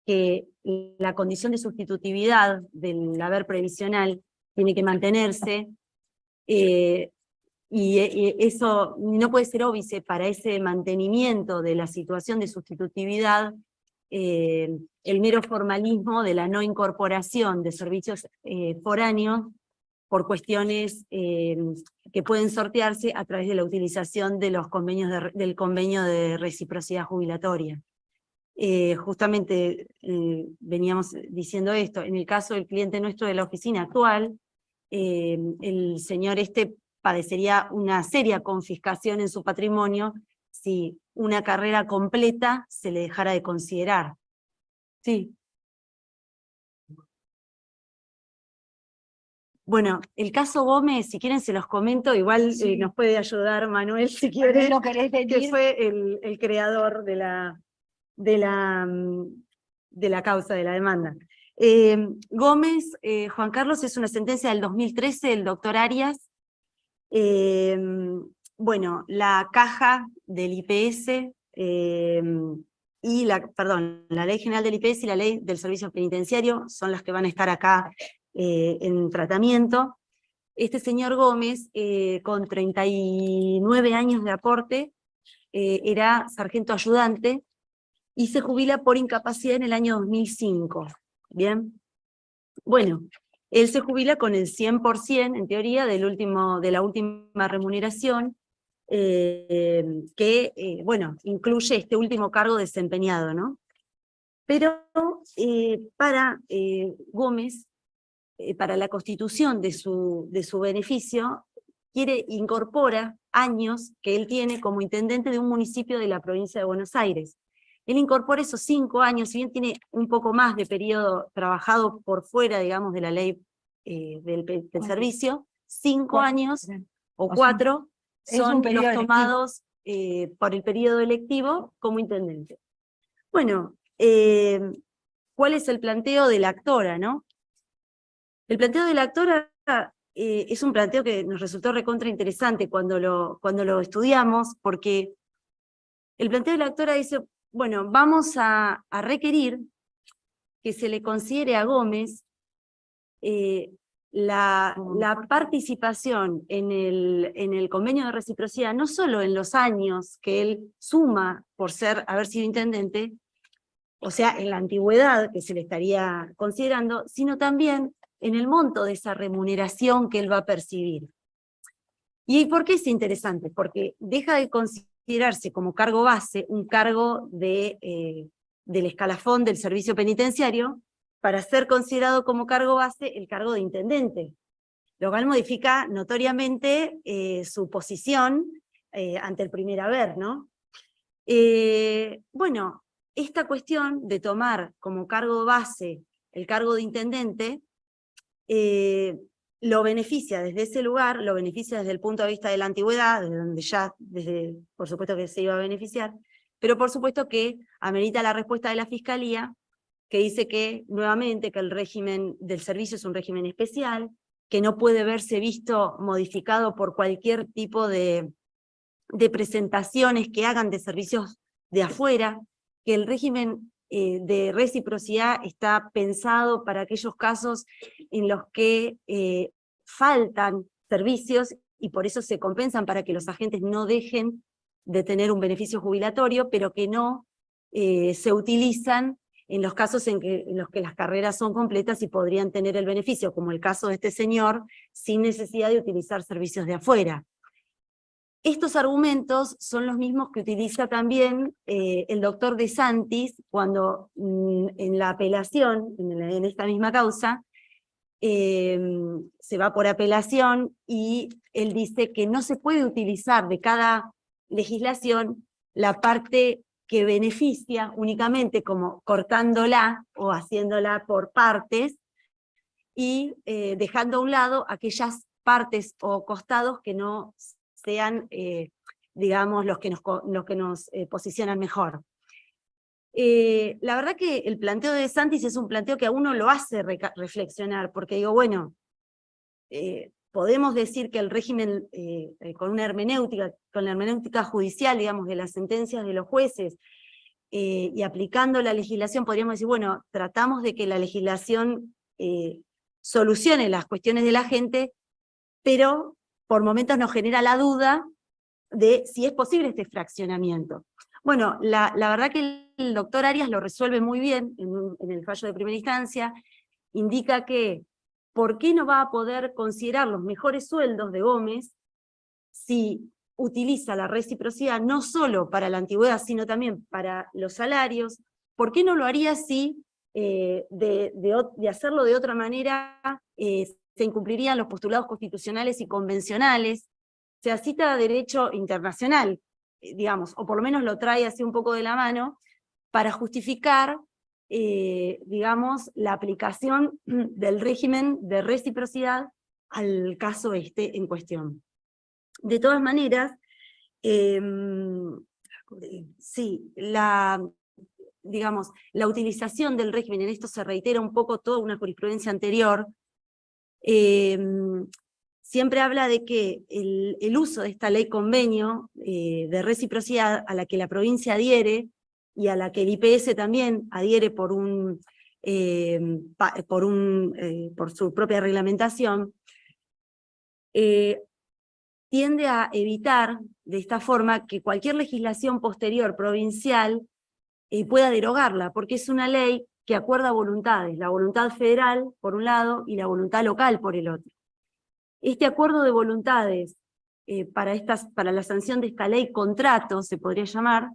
que la condición de sustitutividad del haber previsional tiene que mantenerse, y eso no puede ser óbice para ese mantenimiento de la situación de sustitutividad, el mero formalismo de la no incorporación de servicios foráneos por cuestiones que pueden sortearse a través de la utilización de los convenios del convenio de reciprocidad jubilatoria. Justamente veníamos diciendo esto, en el caso del cliente nuestro de la oficina actual, el señor padecería una seria confiscación en su patrimonio si una carrera completa se le dejara de considerar. Sí. Bueno, el caso Gómez, si quieren se los comento, igual Sí. nos puede ayudar Manuel si quiere, ¿Lo querés que decir? fue el creador de la causa, de la demanda. Gómez, Juan Carlos, es una sentencia del 2013 del doctor Arias. Bueno, la caja del IPS y la Ley General del IPS y la Ley del Servicio Penitenciario son las que van a estar acá en tratamiento. Este señor Gómez, con 39 años de aporte, era sargento ayudante y se jubila por incapacidad en el año 2005. ¿Bien? Bueno, él se jubila con el 100%, en teoría, de la última remuneración, que, bueno, incluye este último cargo desempeñado, ¿no? Pero para Gómez, para la constitución de su beneficio, incorpora años que él tiene como intendente de un municipio de la provincia de Buenos Aires. Él incorpora esos 5 años, si bien tiene un poco más de periodo trabajado por fuera, digamos, de la ley del servicio, 5 años o 4 son los tomados por el periodo electivo como intendente. Bueno, ¿cuál es el planteo de la actora, no? El planteo de la actora es un planteo que nos resultó recontra interesante cuando lo estudiamos, porque el planteo de la actora dice, bueno, vamos a requerir que se le considere a Gómez la participación en el convenio de reciprocidad, no solo en los años que él suma por haber sido intendente, o sea, en la antigüedad que se le estaría considerando, sino también en el monto de esa remuneración que él va a percibir. ¿Y por qué es interesante? Porque deja de considerarse como cargo base un cargo del escalafón del servicio penitenciario para ser considerado como cargo base el cargo de intendente, lo cual modifica notoriamente su posición ante el primer haber, ¿no? Bueno, esta cuestión de tomar como cargo base el cargo de intendente lo beneficia desde ese lugar, lo beneficia desde el punto de vista de la antigüedad, desde donde ya, por supuesto que se iba a beneficiar, pero por supuesto que amerita la respuesta de la Fiscalía, que dice que, nuevamente, que el régimen del servicio es un régimen especial, que no puede verse visto modificado por cualquier tipo de presentaciones que hagan de servicios de afuera, que el régimen de reciprocidad está pensado para aquellos casos en los que faltan servicios y por eso se compensan para que los agentes no dejen de tener un beneficio jubilatorio, pero que no se utilizan en los casos en los que las carreras son completas y podrían tener el beneficio, como el caso de este señor, sin necesidad de utilizar servicios de afuera. Estos argumentos son los mismos que utiliza también el doctor De Santis cuando en la apelación, en esta misma causa, se va por apelación y él dice que no se puede utilizar de cada legislación la parte que beneficia únicamente como cortándola o haciéndola por partes y dejando a un lado aquellas partes o costados que no sean, digamos, los que nos posicionan mejor. La verdad que el planteo de De Santis es un planteo que a uno lo hace reflexionar, porque digo, bueno, podemos decir que el régimen, con la hermenéutica judicial, digamos, de las sentencias de los jueces, y aplicando la legislación, podríamos decir, bueno, tratamos de que la legislación solucione las cuestiones de la gente, pero por momentos nos genera la duda de si es posible este fraccionamiento. Bueno, la verdad que el doctor Arias lo resuelve muy bien en el fallo de primera instancia, indica que ¿por qué no va a poder considerar los mejores sueldos de Gómez si utiliza la reciprocidad no solo para la antigüedad, sino también para los salarios? ¿Por qué no lo haría si de hacerlo de otra manera se incumplirían los postulados constitucionales y convencionales? Se cita derecho internacional, digamos, o por lo menos lo trae así un poco de la mano, para justificar, digamos, la aplicación del régimen de reciprocidad al caso en cuestión. De todas maneras, sí, digamos, la utilización del régimen, en esto se reitera un poco toda una jurisprudencia anterior, siempre habla de que el uso de esta ley convenio de reciprocidad a la que la provincia adhiere y a la que el IPS también adhiere por su propia reglamentación, tiende a evitar de esta forma que cualquier legislación posterior provincial pueda derogarla, porque es una ley que acuerda voluntades, la voluntad federal por un lado y la voluntad local por el otro. Este acuerdo de voluntades para la sanción de esta ley contrato, se podría llamar,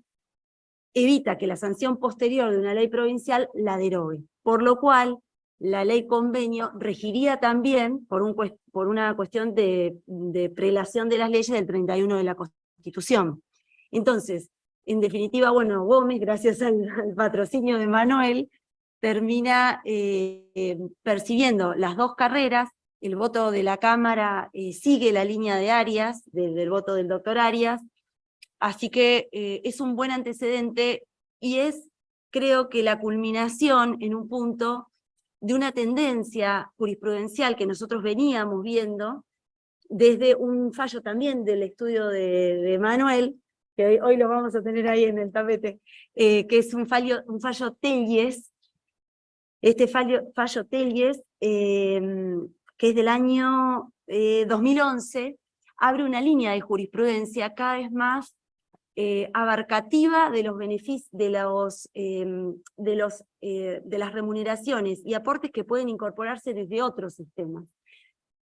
evita que la sanción posterior de una ley provincial la derogue, por lo cual la ley convenio regiría también por una cuestión de prelación de las leyes del 31 de la Constitución. Entonces, en definitiva, bueno, Gómez, gracias al patrocinio de Manuel, termina percibiendo las dos carreras. El voto de la Cámara sigue la línea de Arias, del voto del doctor Arias, así que es un buen antecedente y es, creo que la culminación en un punto de una tendencia jurisprudencial que nosotros veníamos viendo desde un fallo también del estudio de Manuel, que hoy lo vamos a tener ahí en el tapete, que es un fallo Telles. Este fallo Telles, que es del año 2011, abre una línea de jurisprudencia cada vez más abarcativa de los beneficios, de las remuneraciones y aportes que pueden incorporarse desde otros sistemas.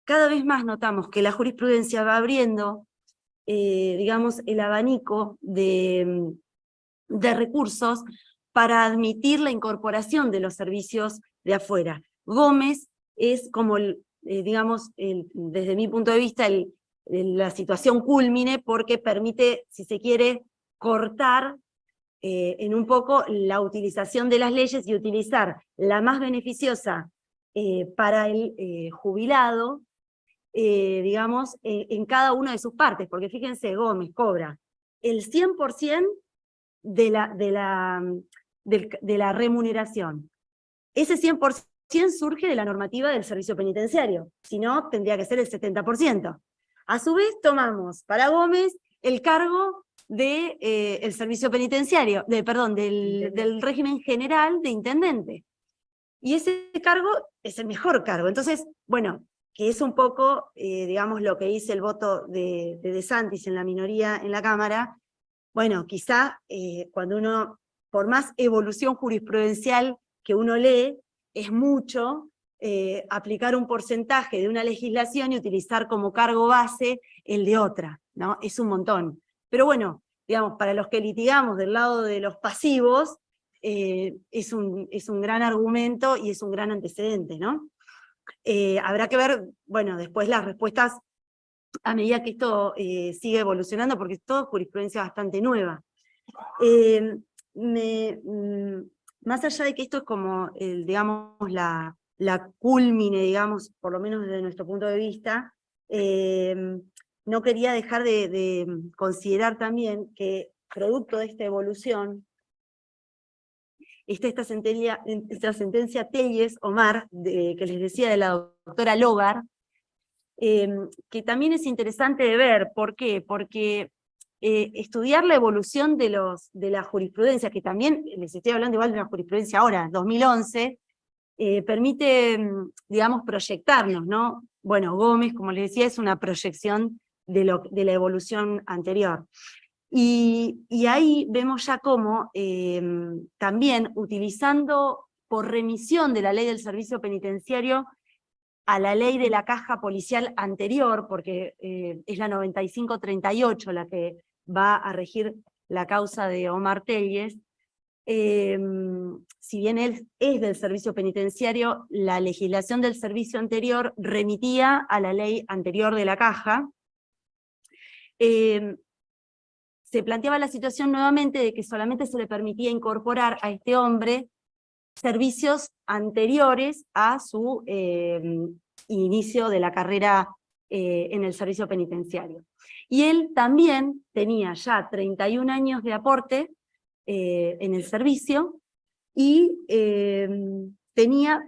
Cada vez más notamos que la jurisprudencia va abriendo, digamos, el abanico de recursos para admitir la incorporación de los servicios de afuera. Gómez es como, digamos, desde mi punto de vista, la situación cúlmine, porque permite, si se quiere, cortar en un poco la utilización de las leyes y utilizar la más beneficiosa para el jubilado, digamos, en cada una de sus partes, porque fíjense, Gómez cobra el 100% de la remuneración. Ese 100% surge de la normativa del servicio penitenciario, si no, tendría que ser el 70%. A su vez, tomamos para Gómez el cargo del servicio penitenciario, del régimen general de intendente. Y ese cargo es el mejor cargo. Entonces, bueno, que es un poco, digamos, lo que dice el voto de Santis en la minoría en la Cámara. Bueno, quizá cuando uno, por más evolución jurisprudencial que uno lee, es mucho aplicar un porcentaje de una legislación y utilizar como cargo base el de otra, ¿no? Es un montón. Pero bueno, digamos, para los que litigamos del lado de los pasivos, es un gran argumento y es un gran antecedente, ¿no? Habrá que ver, bueno, después las respuestas a medida que esto sigue evolucionando, porque es toda jurisprudencia bastante nueva. Más allá de que esto es como, digamos, la cúlmine, digamos, por lo menos desde nuestro punto de vista, no quería dejar de considerar también que, producto de esta evolución, esta sentencia Telles, Omar, que les decía de la doctora Logar, que también es interesante de ver. ¿Por qué? Porque estudiar la evolución de la jurisprudencia, que también les estoy hablando igual de la jurisprudencia ahora, 2011, permite, digamos, proyectarnos, ¿no? bueno, Gómez, como les decía, es una proyección de la evolución anterior. Y ahí vemos ya cómo también utilizando por remisión de la ley del servicio penitenciario a la ley de la caja policial anterior, porque es la 9538 la que va a regir la causa de Omar Telles, si bien él es del servicio penitenciario, la legislación del servicio anterior remitía a la ley anterior de la caja. Se planteaba la situación nuevamente de que solamente se le permitía incorporar a este hombre servicios anteriores a su inicio de la carrera en el servicio penitenciario. Y él también tenía ya 31 años de aporte en el servicio y tenía,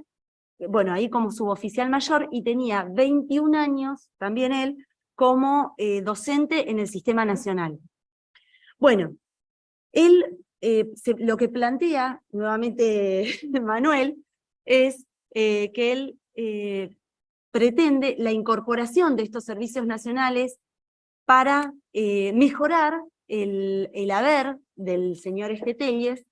bueno, ahí como suboficial mayor, y tenía 21 años también él como docente en el sistema nacional. Bueno, él lo que plantea nuevamente Manuel es que él pretende la incorporación de estos servicios nacionales para mejorar el haber del señor Telles,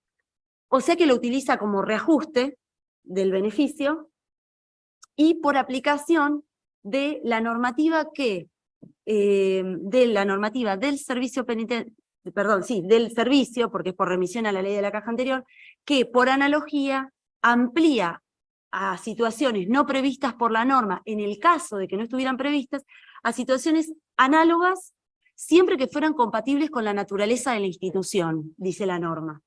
o sea que lo utiliza como reajuste del beneficio y por aplicación de la normativa del servicio penitenciario, perdón, sí, del servicio, porque es por remisión a la ley de la caja anterior, que por analogía amplía a situaciones no previstas por la norma, en el caso de que no estuvieran previstas, a situaciones análogas, siempre que fueran compatibles con la naturaleza de la institución, dice la norma.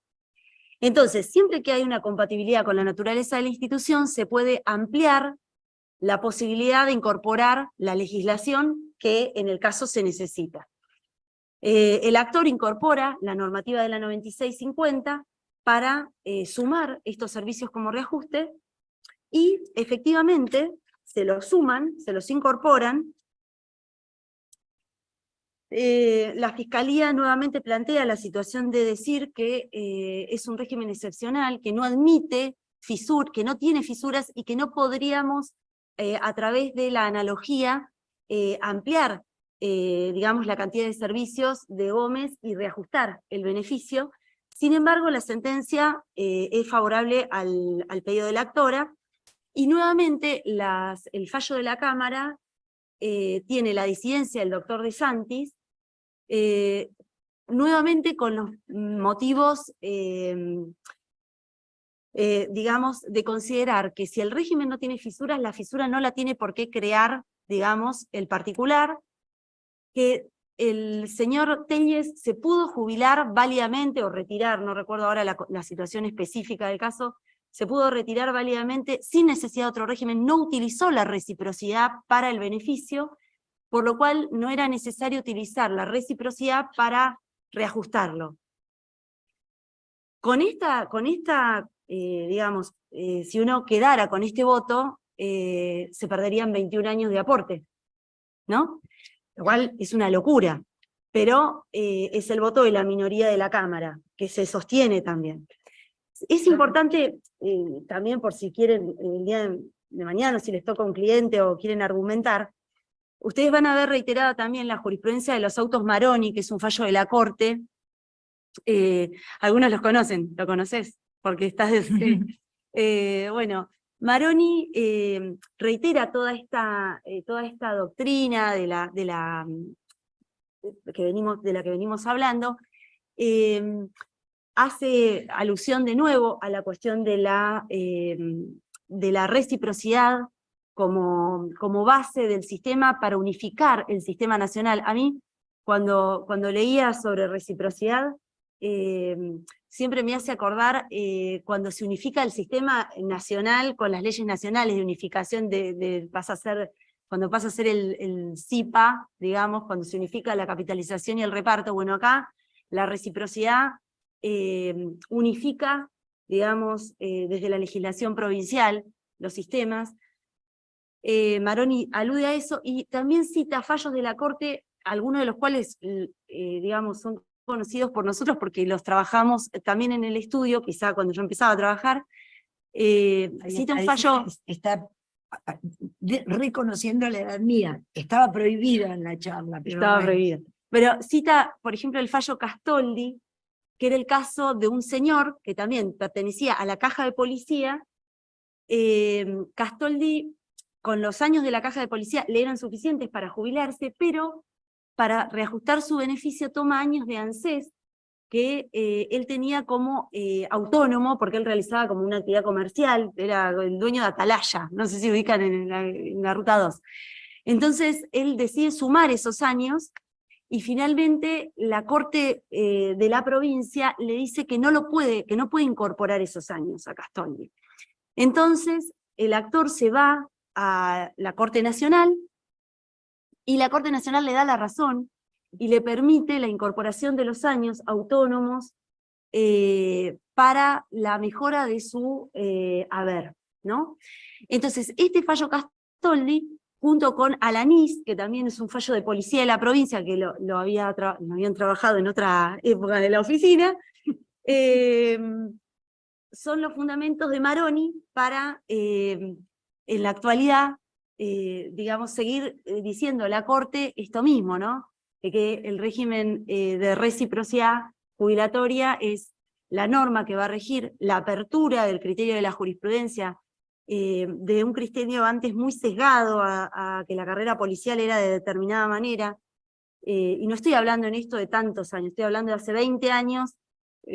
Entonces, siempre que hay una compatibilidad con la naturaleza de la institución, se puede ampliar la posibilidad de incorporar la legislación que en el caso se necesita. El actor incorpora la normativa de la 9650 para sumar estos servicios como reajuste, y efectivamente se los suman, se los incorporan. La Fiscalía nuevamente plantea la situación de decir que es un régimen excepcional, que no admite que no tiene fisuras y que no podríamos, a través de la analogía, ampliar digamos, la cantidad de servicios de Gómez y reajustar el beneficio. Sin embargo, la sentencia es favorable al pedido de la actora, y nuevamente el fallo de la Cámara tiene la disidencia del doctor De Santis, nuevamente con los motivos, digamos, de considerar que si el régimen no tiene fisuras, la fisura no la tiene por qué crear, digamos, el particular, que el señor Telles se pudo jubilar válidamente o retirar, no recuerdo ahora la situación específica del caso, se pudo retirar válidamente sin necesidad de otro régimen, no utilizó la reciprocidad para el beneficio, por lo cual no era necesario utilizar la reciprocidad para reajustarlo. Con esta digamos, si uno quedara con este voto, se perderían 21 años de aporte, ¿no? Lo cual es una locura, pero es el voto de la minoría de la Cámara, que se sostiene también. Es importante, también por si quieren, el día de mañana, si les toca un cliente o quieren argumentar, ustedes van a ver reiterada también la jurisprudencia de los autos Maroni, que es un fallo de la Corte. Algunos los conocen, ¿lo conoces? Porque estás bueno, Maroni reitera toda esta doctrina de la que venimos hablando, hace alusión de nuevo a la cuestión de la reciprocidad como base del sistema para unificar el sistema nacional. A mí, cuando leía sobre reciprocidad, siempre me hace acordar cuando se unifica el sistema nacional con las leyes nacionales de unificación, cuando pasa a ser el CIPA, digamos, cuando se unifica la capitalización y el reparto. Bueno, acá la reciprocidad unifica, digamos, desde la legislación provincial, los sistemas. Maroni alude a eso y también cita fallos de la Corte, algunos de los cuales, digamos, son conocidos por nosotros porque los trabajamos también en el estudio, quizá cuando yo empezaba a trabajar. Cita un fallo... Está reconociendo la edad mía. Estaba prohibida en la charla. Pero Estaba bueno. prohibido. Pero cita, por ejemplo, el fallo Castoldi, que era el caso de un señor que también pertenecía a la caja de policía. Castoldi, con los años de la caja de policía, le eran suficientes para jubilarse, pero para reajustar su beneficio toma años de ANSES, que él tenía como autónomo, porque él realizaba como una actividad comercial, era el dueño de Atalaya, no sé si ubican en la Ruta 2. Entonces él decide sumar esos años, y finalmente la Corte de la provincia le dice que no puede incorporar esos años a Castoldi. Entonces el actor se va a la Corte Nacional, y la Corte Nacional le da la razón, y le permite la incorporación de los años autónomos para la mejora de su haber, ¿no? Entonces, este fallo Castoldi, junto con Alanís, que también es un fallo de policía de la provincia, que lo habían trabajado en otra época de la oficina, son los fundamentos de Maroni para, en la actualidad, digamos, seguir diciendo a la Corte esto mismo, ¿no? Que el régimen de reciprocidad jubilatoria es la norma que va a regir la apertura del criterio de la jurisprudencia, de un criterio antes muy sesgado a que la carrera policial era de determinada manera, y no estoy hablando en esto de tantos años, estoy hablando de hace 20 años,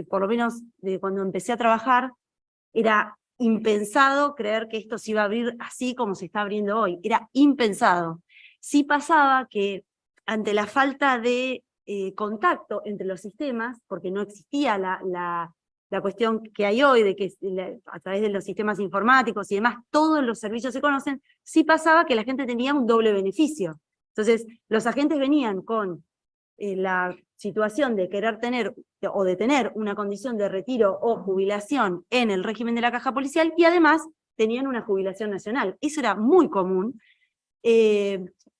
por lo menos de cuando empecé a trabajar. Era impensado creer que esto se iba a abrir así como se está abriendo hoy, era impensado. Sí pasaba que ante la falta de contacto entre los sistemas, porque no existía la cuestión que hay hoy, de que a través de los sistemas informáticos y demás, todos los servicios se conocen, sí pasaba que la gente tenía un doble beneficio. Entonces, los agentes venían con la situación de querer tener o de tener una condición de retiro o jubilación en el régimen de la caja policial, y además tenían una jubilación nacional. Eso era muy común.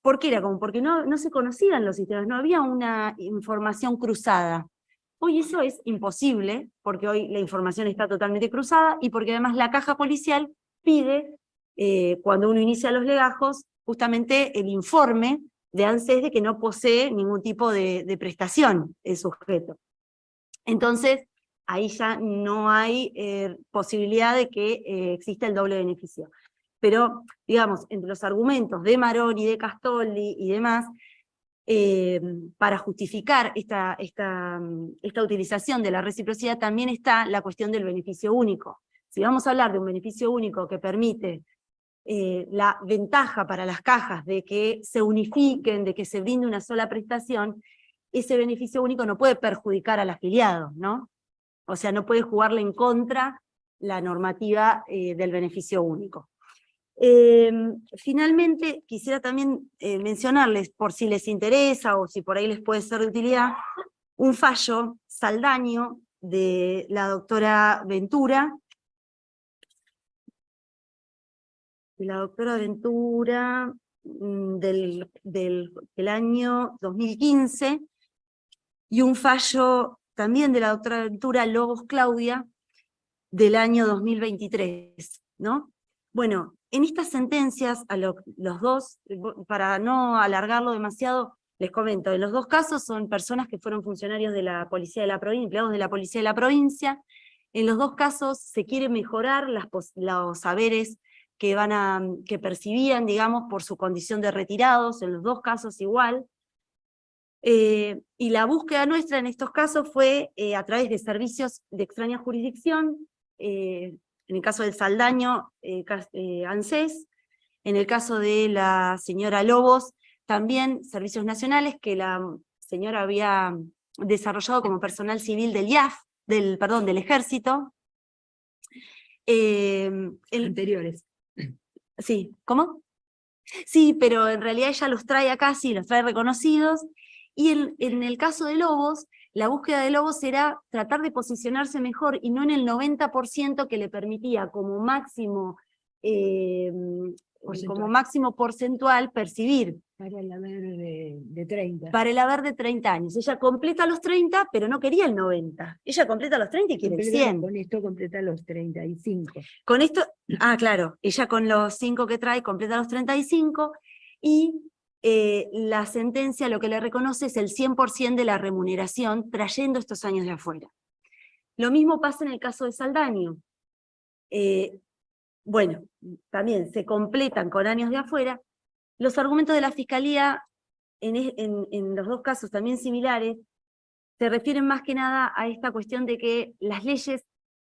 ¿Por qué era común? Porque no se conocían los sistemas, no había una información cruzada. Hoy eso es imposible, porque hoy la información está totalmente cruzada, y porque además la caja policial pide, cuando uno inicia los legajos, justamente el informe de ANSES de que no posee ningún tipo de prestación el sujeto. Entonces, ahí ya no hay posibilidad de que exista el doble beneficio. Pero, digamos, entre los argumentos de Maroni, de Castoldi y demás, para justificar esta utilización de la reciprocidad, también está la cuestión del beneficio único. Si vamos a hablar de un beneficio único que permite la ventaja para las cajas de que se unifiquen, de que se brinde una sola prestación, ese beneficio único no puede perjudicar al afiliado, ¿no? O sea, no puede jugarle en contra la normativa del beneficio único. Finalmente, quisiera también mencionarles, por si les interesa o si por ahí les puede ser de utilidad, un fallo Saldaño de la doctora Ventura, del año 2015, y un fallo también de la doctora Ventura Lobos Claudia del año 2023, ¿no? Bueno, en estas sentencias, los dos, para no alargarlo demasiado, les comento, en los dos casos son personas que fueron funcionarios de la policía de la provincia, empleados de la policía de la provincia. En los dos casos se quiere mejorar los saberes que percibían, digamos, por su condición de retirados, en los dos casos igual. Y la búsqueda nuestra en estos casos fue a través de servicios de extraña jurisdicción, en el caso del Saldaño, ANSES, en el caso de la señora Lobos, también servicios nacionales que la señora había desarrollado como personal civil del IAF, del ejército. Anteriores. Sí, ¿cómo? Sí, pero en realidad ella los trae acá, sí, los trae reconocidos, y en el caso de Lobos, la búsqueda de Lobos era tratar de posicionarse mejor, y no en el 90% que le permitía como máximo como máximo porcentual percibir. Para el haber de 30. Para el haber de 30 años. Ella completa los 30, pero no quería el 90. Ella completa los 30 y quiere el 100. Con esto completa los 35. Con esto, claro, ella con los 5 que trae completa los 35 y la sentencia lo que le reconoce es el 100% de la remuneración trayendo estos años de afuera. Lo mismo pasa en el caso de Saldaño. Bueno, también se completan con años de afuera. Los argumentos de la Fiscalía, en los dos casos también similares, se refieren más que nada a esta cuestión de que las leyes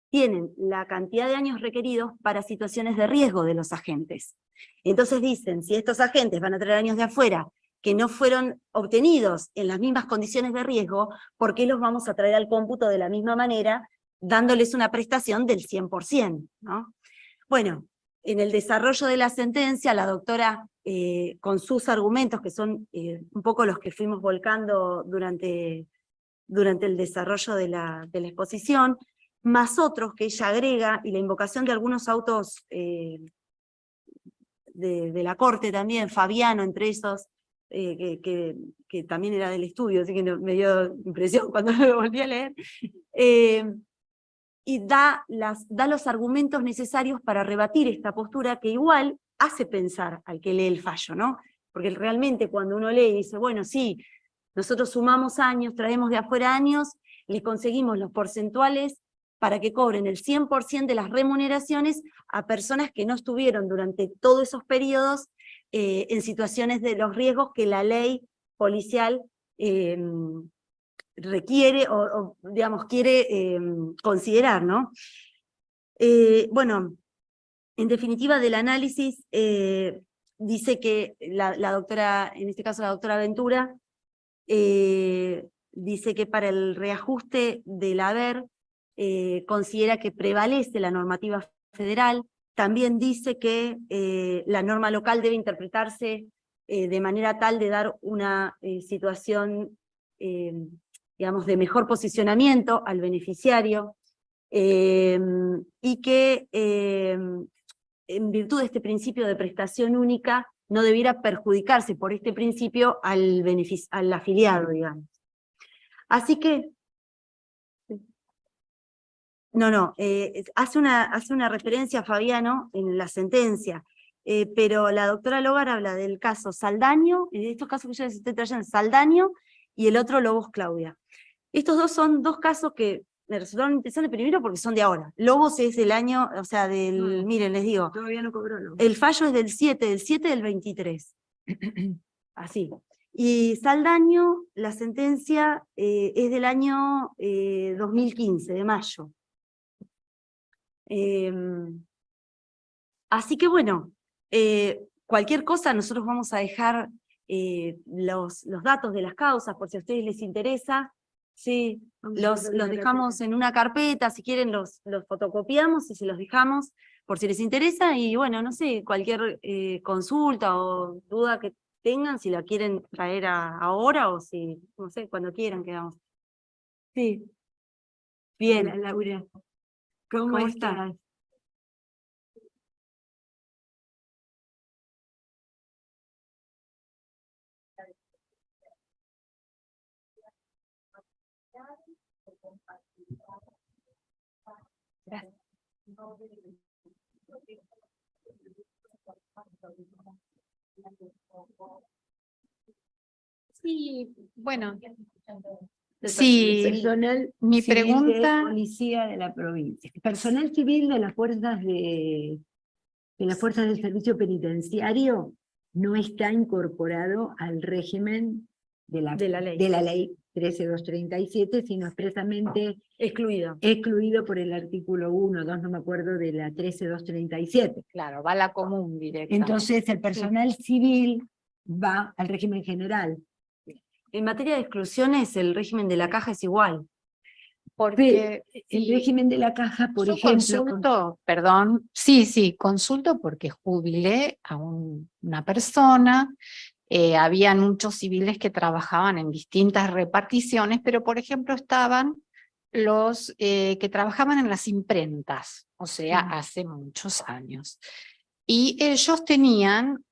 tienen la cantidad de años requeridos para situaciones de riesgo de los agentes. Entonces dicen, si estos agentes van a traer años de afuera que no fueron obtenidos en las mismas condiciones de riesgo, ¿por qué los vamos a traer al cómputo de la misma manera, dándoles una prestación del 100%? ¿No? Bueno, en el desarrollo de la sentencia, la doctora, con sus argumentos, que son un poco los que fuimos volcando durante el desarrollo de la exposición, más otros que ella agrega, y la invocación de algunos autos de la Corte también, Fabiano entre esos, que también era del estudio, así que me dio impresión cuando lo volví a leer, y da los argumentos necesarios para rebatir esta postura que igual hace pensar al que lee el fallo, ¿no? Porque realmente cuando uno lee y dice, bueno, sí, nosotros sumamos años, traemos de afuera años, les conseguimos los porcentuales para que cobren el 100% de las remuneraciones a personas que no estuvieron durante todos esos periodos en situaciones de los riesgos que la ley policial requiere o digamos, quiere considerar, ¿no? Bueno, en definitiva del análisis, dice que la doctora, en este caso la doctora Ventura, dice que para el reajuste del haber, considera que prevalece la normativa federal, también dice que la norma local debe interpretarse de manera tal de dar una situación, digamos, de mejor posicionamiento al beneficiario, y que en virtud de este principio de prestación única no debiera perjudicarse por este principio al afiliado, digamos. Así que, hace una referencia a Fabiano en la sentencia, pero la doctora Logar habla del caso Saldaño, en estos casos que yo les estoy trayendo, Saldaño, y el otro Lobos Claudia. Estos dos son dos casos que me resultaron interesantes, primero porque son de ahora. Lobos es del año, o sea, miren, les digo. Todavía no cobró, ¿no? El fallo es del 7 del 23. Así. Y Saldaño, la sentencia es del año 2015, de mayo. Así que bueno, cualquier cosa nosotros vamos a dejar los datos de las causas, por si a ustedes les interesa. Sí, los dejamos en una carpeta, si quieren los fotocopiamos y se los dejamos por si les interesa, y bueno, no sé, cualquier consulta o duda que tengan, si la quieren traer ahora o si, no sé, cuando quieran quedamos. Sí. Bien. Hola, Laura. ¿Cómo estás? Gracias. Sí, bueno, Sí, sí, personal mi civil pregunta- de policía de la provincia. Personal civil de las fuerzas del servicio penitenciario no está incorporado al régimen de la ley 13237, sino expresamente excluido por el artículo 1, 2, no me acuerdo, de la 13237. claro, va a la común directamente. Entonces el personal civil va al régimen general. En materia de exclusiones, el régimen de la caja es igual. Porque El régimen de la caja, por yo ejemplo, consulto, perdón, sí, consulto porque jubilé a una persona, habían muchos civiles que trabajaban en distintas reparticiones, pero por ejemplo estaban los que trabajaban en las imprentas, o sea, hace muchos años. Y ellos tenían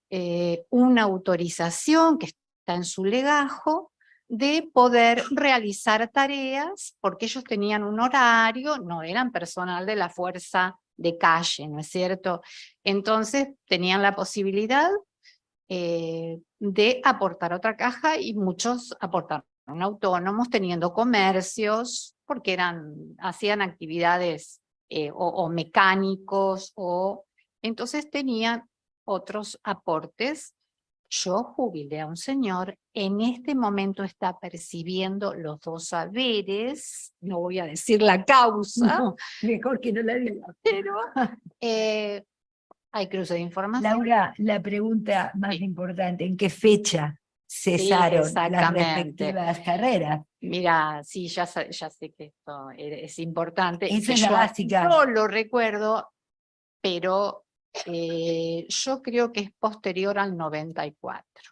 una autorización que está en su legajo de poder realizar tareas, porque ellos tenían un horario, no eran personal de la fuerza de calle, ¿no es cierto? Entonces tenían la posibilidad de aportar otra caja y muchos aportaron autónomos, teniendo comercios, porque hacían actividades o mecánicos, entonces tenían otros aportes. Yo jubilé a un señor, en este momento está percibiendo los 2 saberes, no voy a decir la causa, No, mejor que no la diga. pero hay cruce de información. Laura, la pregunta más Sí. importante, ¿en qué fecha cesaron las exactamente. respectivas carreras? Mira, sí, ya sé que esto es importante. Esa que es la básica. No lo recuerdo, pero yo creo que es posterior al 94.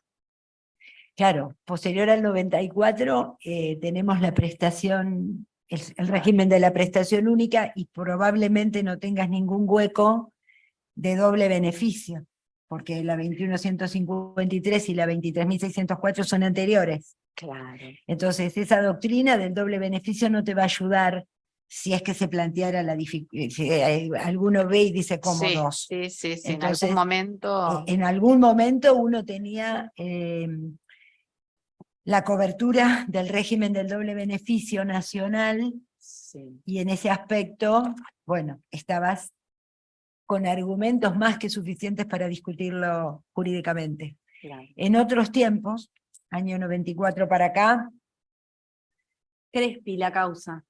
Claro, posterior al 94 tenemos la prestación, el régimen de la prestación única y probablemente no tengas ningún hueco de doble beneficio, porque la 21.153 y la 23.604 son anteriores. Claro. Entonces, esa doctrina del doble beneficio no te va a ayudar si es que se planteara la dificultad. Si alguno ve y dice como Sí, dos. sí, Entonces, en algún momento. En algún momento uno tenía la cobertura del régimen del doble beneficio nacional, Sí. y en ese aspecto, bueno, estabas con argumentos más que suficientes para discutirlo jurídicamente. Claro. En otros tiempos, año 94 para acá, Crespi, la causa,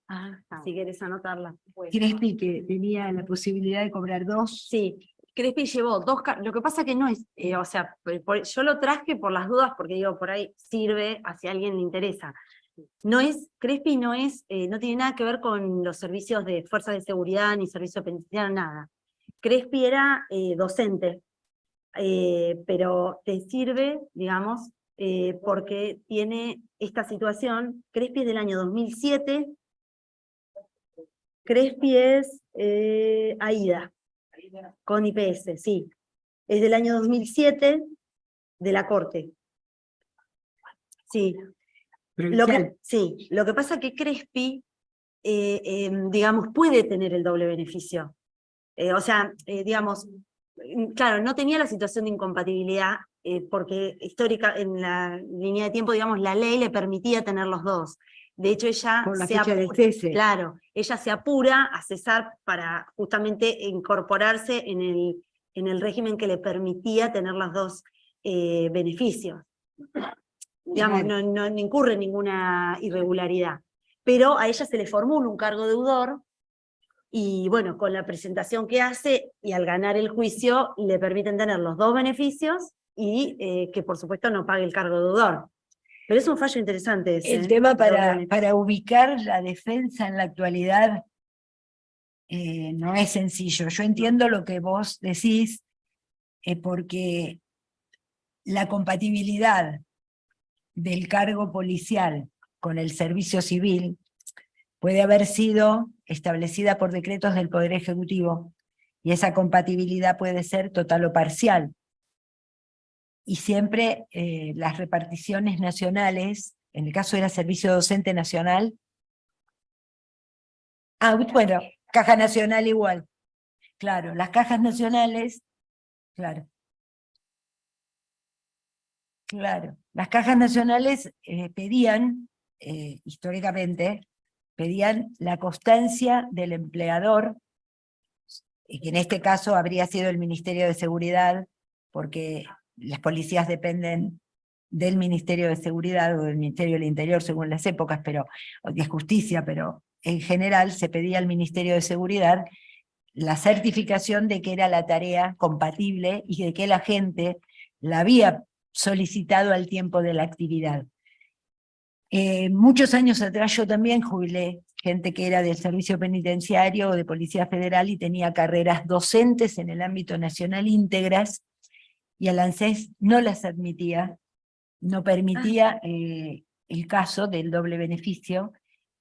Ajá. si querés anotarla. Crespi, que tenía la posibilidad de cobrar 2. Sí, Crespi llevó 2 lo que pasa que no es, o sea, yo lo traje por las dudas porque digo, por ahí sirve a si a alguien le interesa. No es, Crespi no es, no tiene nada que ver con los servicios de fuerzas de seguridad ni servicio penitenciario, nada. Crespi era docente, pero te sirve, digamos, porque tiene esta situación. Crespi es del año 2007, Crespi es AIDA, con IPS, sí. Es del año 2007, de la Corte. Sí. Sí, lo que pasa es que Crespi, digamos, puede tener el doble beneficio. O sea, digamos, claro, no tenía la situación de incompatibilidad, porque histórica, en la línea de tiempo, digamos, la ley le permitía tener los dos. De hecho, ella Por la se fecha del apura, cese. claro, ella se apura a cesar para justamente incorporarse en el régimen que le permitía tener los dos beneficios. Digamos, no incurre en ninguna irregularidad. Pero a ella se le formula un cargo deudor, y bueno, con la presentación que hace y al ganar el juicio le permiten tener los dos beneficios y que por supuesto no pague el cargo deudor. Pero es un fallo interesante ese. El tema doble beneficio. para ubicar la defensa en la actualidad no es sencillo. Yo entiendo lo que vos decís, porque la compatibilidad del cargo policial con el servicio civil puede haber sido establecida por decretos del Poder Ejecutivo, y esa compatibilidad puede ser total o parcial. Y siempre las reparticiones nacionales, en el caso era Servicio Docente Nacional, bueno, Caja Nacional igual. Claro, las cajas nacionales, claro. Claro, las cajas nacionales pedían, históricamente, pedían la constancia del empleador, y que en este caso habría sido el Ministerio de Seguridad, porque las policías dependen del Ministerio de Seguridad o del Ministerio del Interior según las épocas, o de Justicia, pero en general se pedía al Ministerio de Seguridad la certificación de que era la tarea compatible y de que la gente la había solicitado al tiempo de la actividad. Muchos años atrás yo también jubilé gente que era del servicio penitenciario o de Policía Federal y tenía carreras docentes en el ámbito nacional íntegras, y el ANSES no las admitía, no permitía el caso del doble beneficio,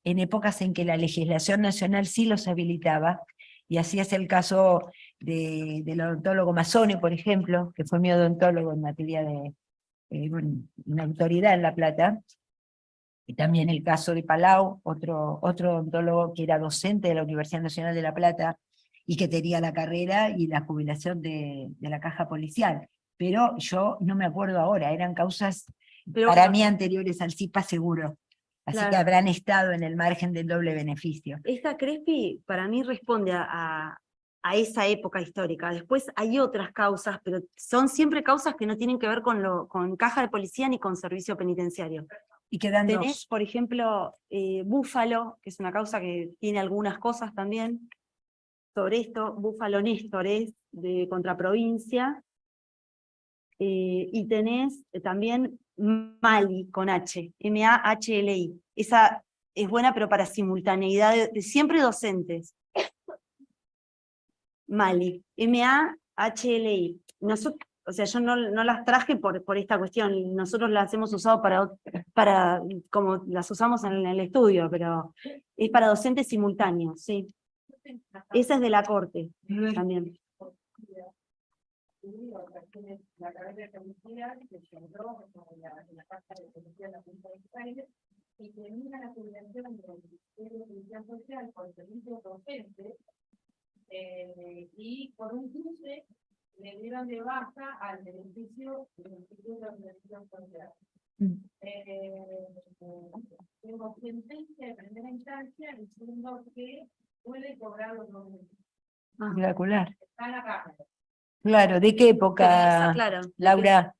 en épocas en que la legislación nacional sí los habilitaba, y así es el caso del odontólogo Mazzoni, por ejemplo, que fue mi odontólogo en materia de una autoridad en La Plata, y también el caso de Palau, otro odontólogo que era docente de la Universidad Nacional de La Plata, y que tenía la carrera y la jubilación de la caja policial. Pero yo no me acuerdo ahora, eran causas Pero para bueno, mí anteriores al CIPA seguro. Así que claro. habrán estado en el margen del doble beneficio. Esta Crespi para mí responde a esa época histórica. Después hay otras causas, pero son siempre causas que no tienen que ver con caja de policía ni con servicio penitenciario. Y quedan Tenés, dos. por ejemplo, Búfalo, que es una causa que tiene algunas cosas también sobre esto. Búfalo Néstor es de Contraprovincia. Y tenés también Mali con H, M-A-H-L-I. Esa es buena, pero para simultaneidad de siempre docentes. Mali, M-A-H-L-I. O sea, yo no las traje por esta cuestión, nosotros las hemos usado para como las usamos en el estudio, pero es para docentes simultáneos, sí. Esa es de la Corte también. La carrera de policía que se entró en la Casa de Policía de la Junta de Buenos Aires y termina la jubilación del Ministerio de Seguridad Social por el servicio docente y por un cruce le dieron de baja al beneficio del Instituto de Previsión Social. Tengo sentencia de primera instancia diciendo que puede cobrar los beneficios. Espectacular. Está en la Cámara. Claro, ¿de qué época, Claro. Laura?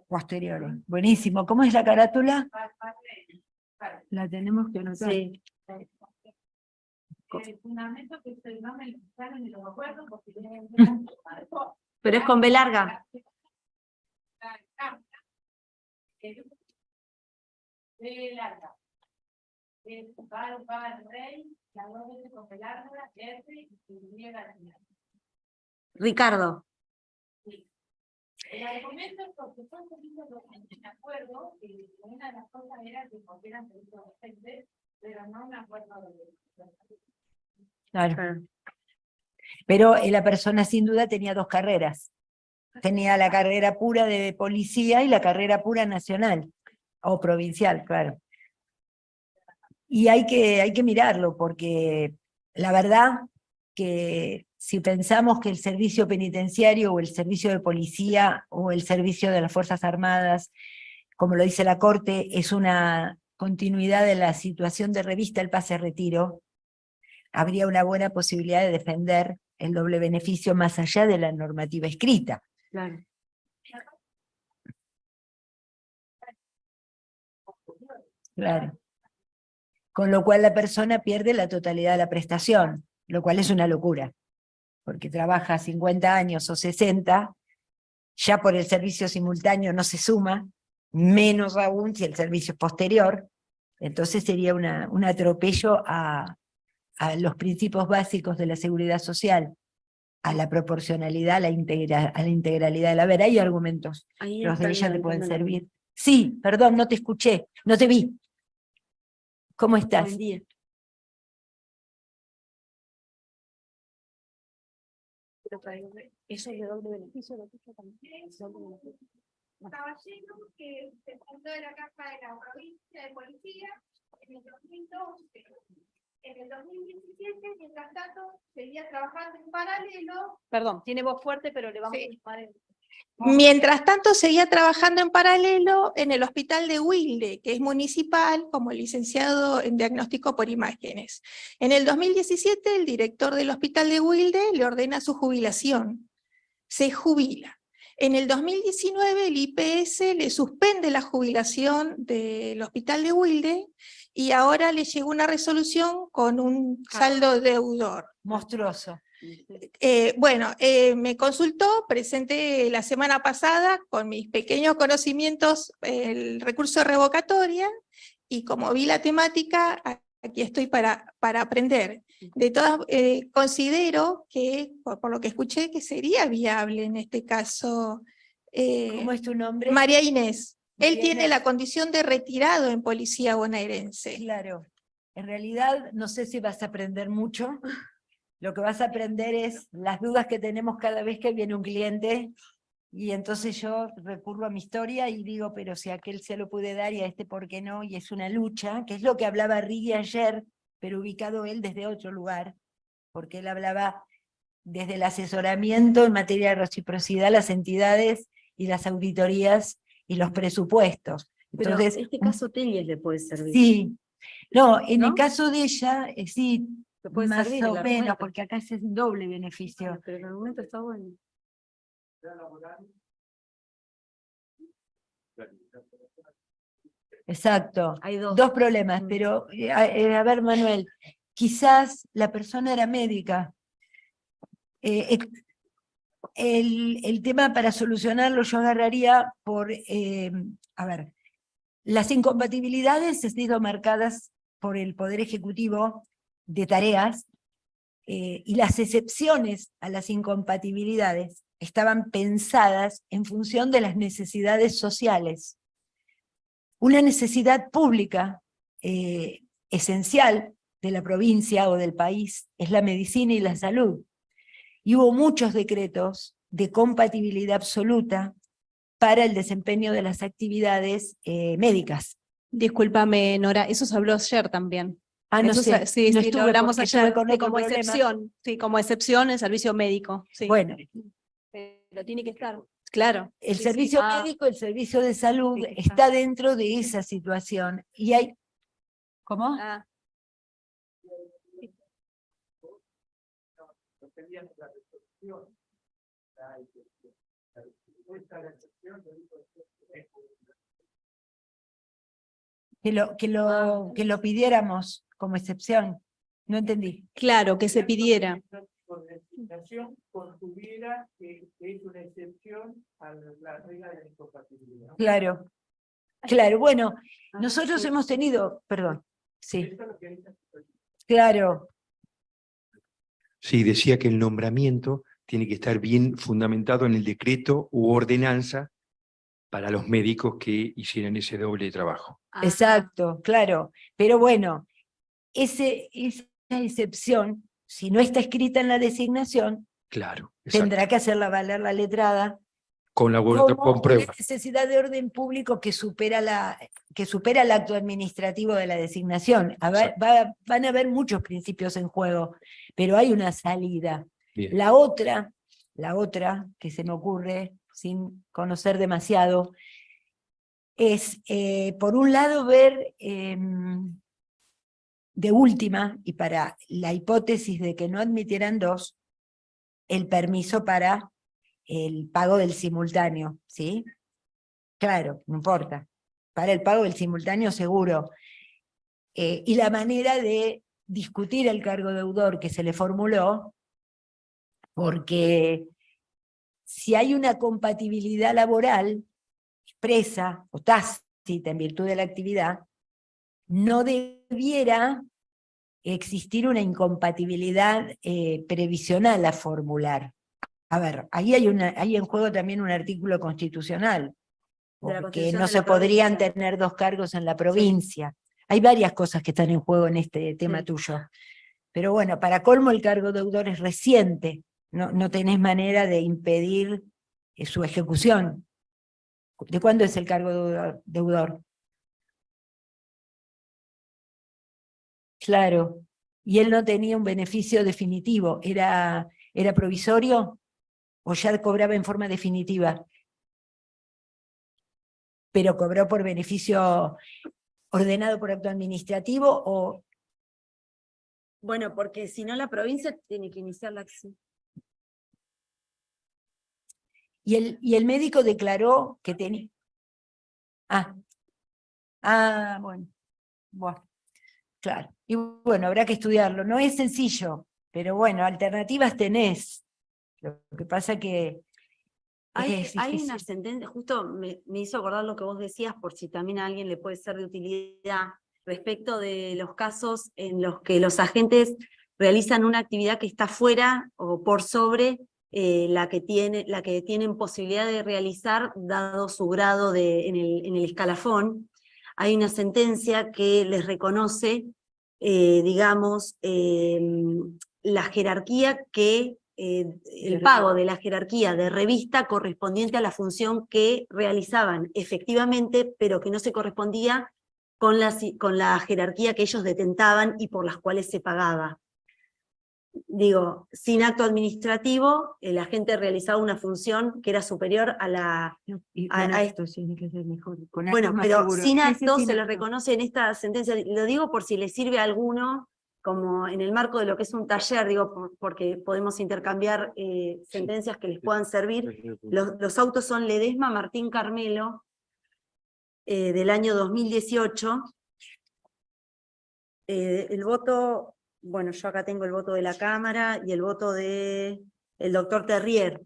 Posteriores. Buenísimo. ¿Cómo es la carátula? La tenemos que anotar. Sí. El fundamento que se llama el fiscal en los acuerdos, porque Pero es con B larga. B larga. El rey, la dos veces con B larga, R y Y al final. Ricardo. El argumento es porque son servicios docentes, de acuerdo, que una de las cosas era que porque eran servicios docentes, pero no un acuerdo de... Claro. Pero la persona sin duda tenía dos carreras. Tenía la carrera pura de policía y la carrera pura nacional, o provincial, claro. Y hay que mirarlo, porque la verdad que si pensamos que el servicio penitenciario o el servicio de policía o el servicio de las Fuerzas Armadas, como lo dice la Corte, es una continuidad de la situación de revista el pase-retiro, habría una buena posibilidad de defender el doble beneficio más allá de la normativa escrita. Claro. Claro. Con lo cual la persona pierde la totalidad de la prestación, lo cual es una locura, porque trabaja 50 años o 60, ya por el servicio simultáneo no se suma, menos aún si el servicio es posterior, entonces sería un atropello a los principios básicos de la seguridad social, a la proporcionalidad, a la integralidad. A ver, hay argumentos, Ahí los de está ella te pueden levantando la servir. Sí, perdón, no te escuché, no te vi. ¿Cómo mano. estás? Buen día. Eso es de doble beneficio, lo tuyo también. Caballero que se fundó en la Caja de la Provincia de Policía en el 2012. En el 2017, mientras tanto, seguía trabajando en paralelo. Perdón, tiene voz fuerte, pero le vamos Sí. a disparar. Mientras tanto, seguía trabajando en paralelo en el hospital de Wilde, que es municipal, como licenciado en diagnóstico por imágenes. En el 2017, el director del hospital de Wilde le ordena su jubilación. Se jubila. En el 2019, el IPS le suspende la jubilación del hospital de Wilde y ahora le llegó una resolución con un saldo deudor. Monstruoso. Me consultó, presenté la semana pasada con mis pequeños conocimientos el recurso de revocatoria y como vi la temática, aquí estoy para aprender. De todas, considero que, por lo que escuché, que sería viable en este caso. ¿Cómo es tu nombre? María Inés. Él tiene la condición de retirado en policía bonaerense. Claro, en realidad no sé si vas a aprender mucho. Lo que vas a aprender es las dudas que tenemos cada vez que viene un cliente, y entonces yo recurro a mi historia y digo, pero si a aquel se lo pude dar y a este por qué no, y es una lucha, que es lo que hablaba Rigui ayer, pero ubicado él desde otro lugar, porque él hablaba desde el asesoramiento en materia de reciprocidad a las entidades y las auditorías y los presupuestos. Pero Entonces, este caso Telles le puede servir. sí, no, en el ¿No? caso de ella, sí, Le puede más servir el o menos, argumento. porque acá es un doble beneficio. Pero el argumento está bueno. Exacto. Hay dos. Dos problemas, Mm. pero a ver, Manuel, quizás la persona era médica. El tema para solucionarlo yo agarraría por, a ver, las incompatibilidades han sido marcadas por el Poder Ejecutivo de tareas, y las excepciones a las incompatibilidades estaban pensadas en función de las necesidades sociales. Una necesidad pública esencial de la provincia o del país es la medicina y la salud. Y hubo muchos decretos de compatibilidad absoluta para el desempeño de las actividades médicas. Discúlpame, Nora, eso se habló ayer también. Ah, no Eso sé, sí, no sí, lo estuve hablamos porque estuve ayer, con sí, otro como problema. excepción, sí, como excepción el servicio médico, sí. Bueno, Pero tiene que estar, claro. el Sí, sí. servicio Ah, médico, el servicio de salud sí, está. está dentro de esa situación. Y hay... ¿Cómo? Ah, Que lo pidiéramos como excepción. No entendí. claro, que se pidiera. Por legislación contuviera que es una excepción a la regla de la incompatibilidad. Claro, claro. Bueno, Ah, nosotros sí. hemos tenido, perdón, sí, Eso es lo que dice. claro, Sí, decía que el nombramiento tiene que estar bien fundamentado en el decreto u ordenanza para los médicos que hicieran ese doble trabajo. Ah, exacto, claro. Pero bueno, esa excepción, si no está escrita en la designación, Claro, exacto. tendrá que hacerla valer la letrada Con la como con una prueba. necesidad de orden público que supera el acto administrativo de la designación. Van a haber muchos principios en juego, pero hay una salida. Bien. La otra que se me ocurre, sin conocer demasiado, es, por un lado, ver de última, y para la hipótesis de que no admitieran dos, el permiso para el pago del simultáneo, ¿sí? Claro, no importa. Para el pago del simultáneo seguro. Y la manera de discutir el cargo deudor que se le formuló, porque si hay una compatibilidad laboral expresa o tácita en virtud de la actividad, no debiera existir una incompatibilidad previsional a formular. A ver, ahí hay en juego también un artículo constitucional, De la porque Constitución no de se la podrían provincia. tener dos cargos en la provincia. Hay varias cosas que están en juego en este tema Sí. tuyo. Pero bueno, para colmo el cargo deudor es reciente, no tenés manera de impedir su ejecución. ¿De cuándo es el cargo deudor? Claro, y él no tenía un beneficio definitivo, ¿era provisorio o ya cobraba en forma definitiva? Pero cobró por beneficio ordenado por acto administrativo o... Bueno, porque si no la provincia tiene que iniciar la acción. Y el médico declaró que tenía... Bueno. Bueno, claro. Y bueno, habrá que estudiarlo. No es sencillo, pero bueno, alternativas tenés. Lo que pasa que es Hay difícil. una sentencia, justo me hizo acordar lo que vos decías, por si también a alguien le puede ser de utilidad, respecto de los casos en los que los agentes realizan una actividad que está fuera o por sobre la que tienen posibilidad de realizar dado su grado en el escalafón. Hay una sentencia que les reconoce, digamos, la jerarquía el pago de la jerarquía de revista correspondiente a la función que realizaban efectivamente, pero que no se correspondía con la jerarquía que ellos detentaban y por las cuales se pagaba. Digo, sin acto administrativo, el agente realizaba una función que era superior a la... Y a con esto. actos tiene que ser mejor. Con Bueno, actos más pero seguro. sin Sí, sí, acto sin se les acto. reconoce en esta sentencia, lo digo por si les sirve a alguno, como en el marco de lo que es un taller, digo, porque podemos intercambiar sentencias que les puedan servir. Los autos son Ledesma Martín Carmelo, del año 2018. El voto, bueno, yo acá tengo el voto de la Cámara y el voto del doctor Terrier.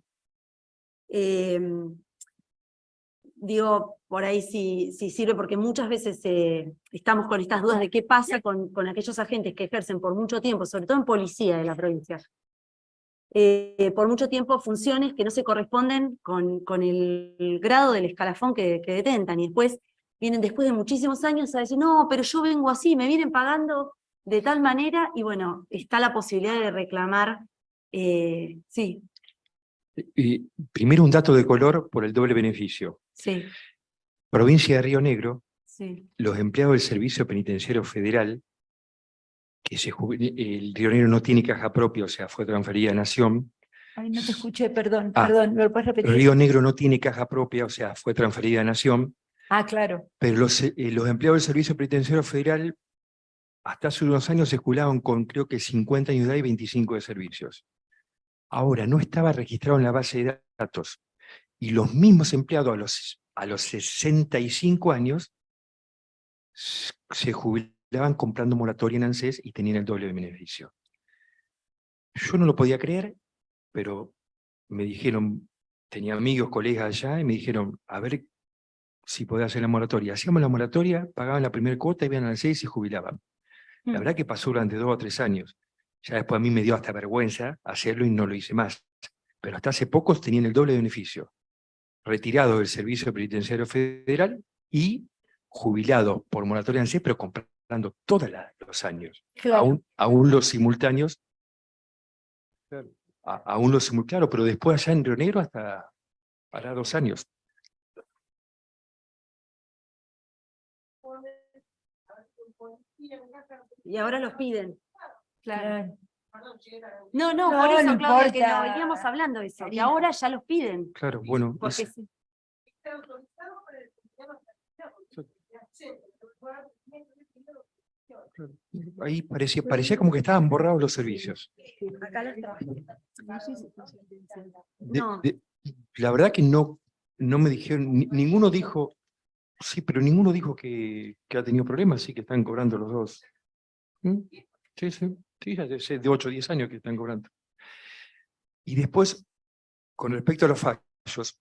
Digo, por ahí sí sirve, porque muchas veces estamos con estas dudas de qué pasa con aquellos agentes que ejercen por mucho tiempo, sobre todo en policía de la provincia, por mucho tiempo funciones que no se corresponden con el grado del escalafón que detentan, y después vienen después de muchísimos años a decir, no, pero yo vengo así, me vienen pagando de tal manera, y bueno, está la posibilidad de reclamar, sí. Y primero un dato de color por el doble beneficio. Sí, Provincia de Río Negro, sí. los empleados del Servicio Penitenciario Federal, el Río Negro no tiene caja propia, o sea, fue transferida a Nación. Ay, no te escuché, perdón, Ah, perdón, ¿me lo puedes repetir? Río Negro no tiene caja propia, o sea, fue transferida a Nación, Ah, claro. pero los empleados del Servicio Penitenciario Federal hasta hace unos años circulaban con creo que 50 años de edad y 25 de servicios. Ahora, no estaba registrado en la base de datos, y los mismos empleados a los 65 años se jubilaban comprando moratoria en ANSES y tenían el doble de beneficio. Yo no lo podía creer, pero me dijeron, tenía amigos, colegas allá, y me dijeron, a ver si podía hacer la moratoria. Hacíamos la moratoria, pagaban la primera cuota, iban al ANSES y se jubilaban. La verdad que pasó durante 2 o 3 años. Ya después a mí me dio hasta vergüenza hacerlo y no lo hice más. Pero hasta hace pocos tenían el doble de beneficio. Retirado del Servicio Penitenciario Federal y jubilado por moratoria ANSES, pero comprando todos los años. Claro. Aún los simultáneos. Aún los simultáneos, pero después allá en Río Negro hasta para 2 años. Y ahora los piden. Claro. No, No, por eso, no Claudia, que importa. lo veníamos hablando de eso, y Karina. ahora ya los piden. Claro, bueno. Porque sí. Ahí parecía como que estaban borrados los servicios. Acá los trabajos. De- No. de- la verdad que no me dijeron, ninguno dijo, sí, pero ninguno dijo que ha tenido problemas, sí que están cobrando los dos. ¿Mm? Sí, hace de 8 o 10 años que están cobrando. Y después, con respecto a los fallos,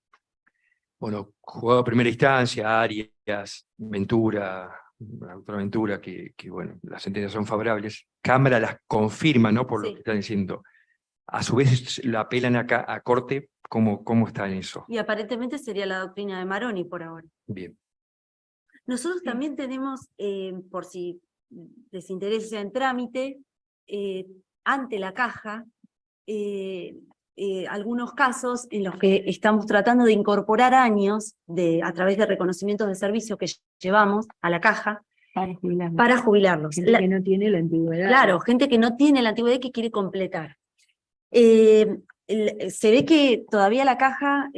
bueno, juzgado de primera instancia, Arias, Ventura, la doctora Ventura, que bueno, las sentencias son favorables, Cámara las confirma, ¿no? Por lo Sí. que están diciendo. A su vez la apelan acá a Corte, ¿cómo está en eso? Y aparentemente sería la doctrina de Maroni por ahora. Bien. Nosotros también tenemos, por si les interesa en trámite, ante la caja, algunos casos en los que estamos tratando de incorporar años a través de reconocimientos de servicio que llevamos a la caja para jubilarlos. Gente que no tiene la antigüedad. Claro, gente que no tiene la antigüedad y que quiere completar. Se ve que todavía la caja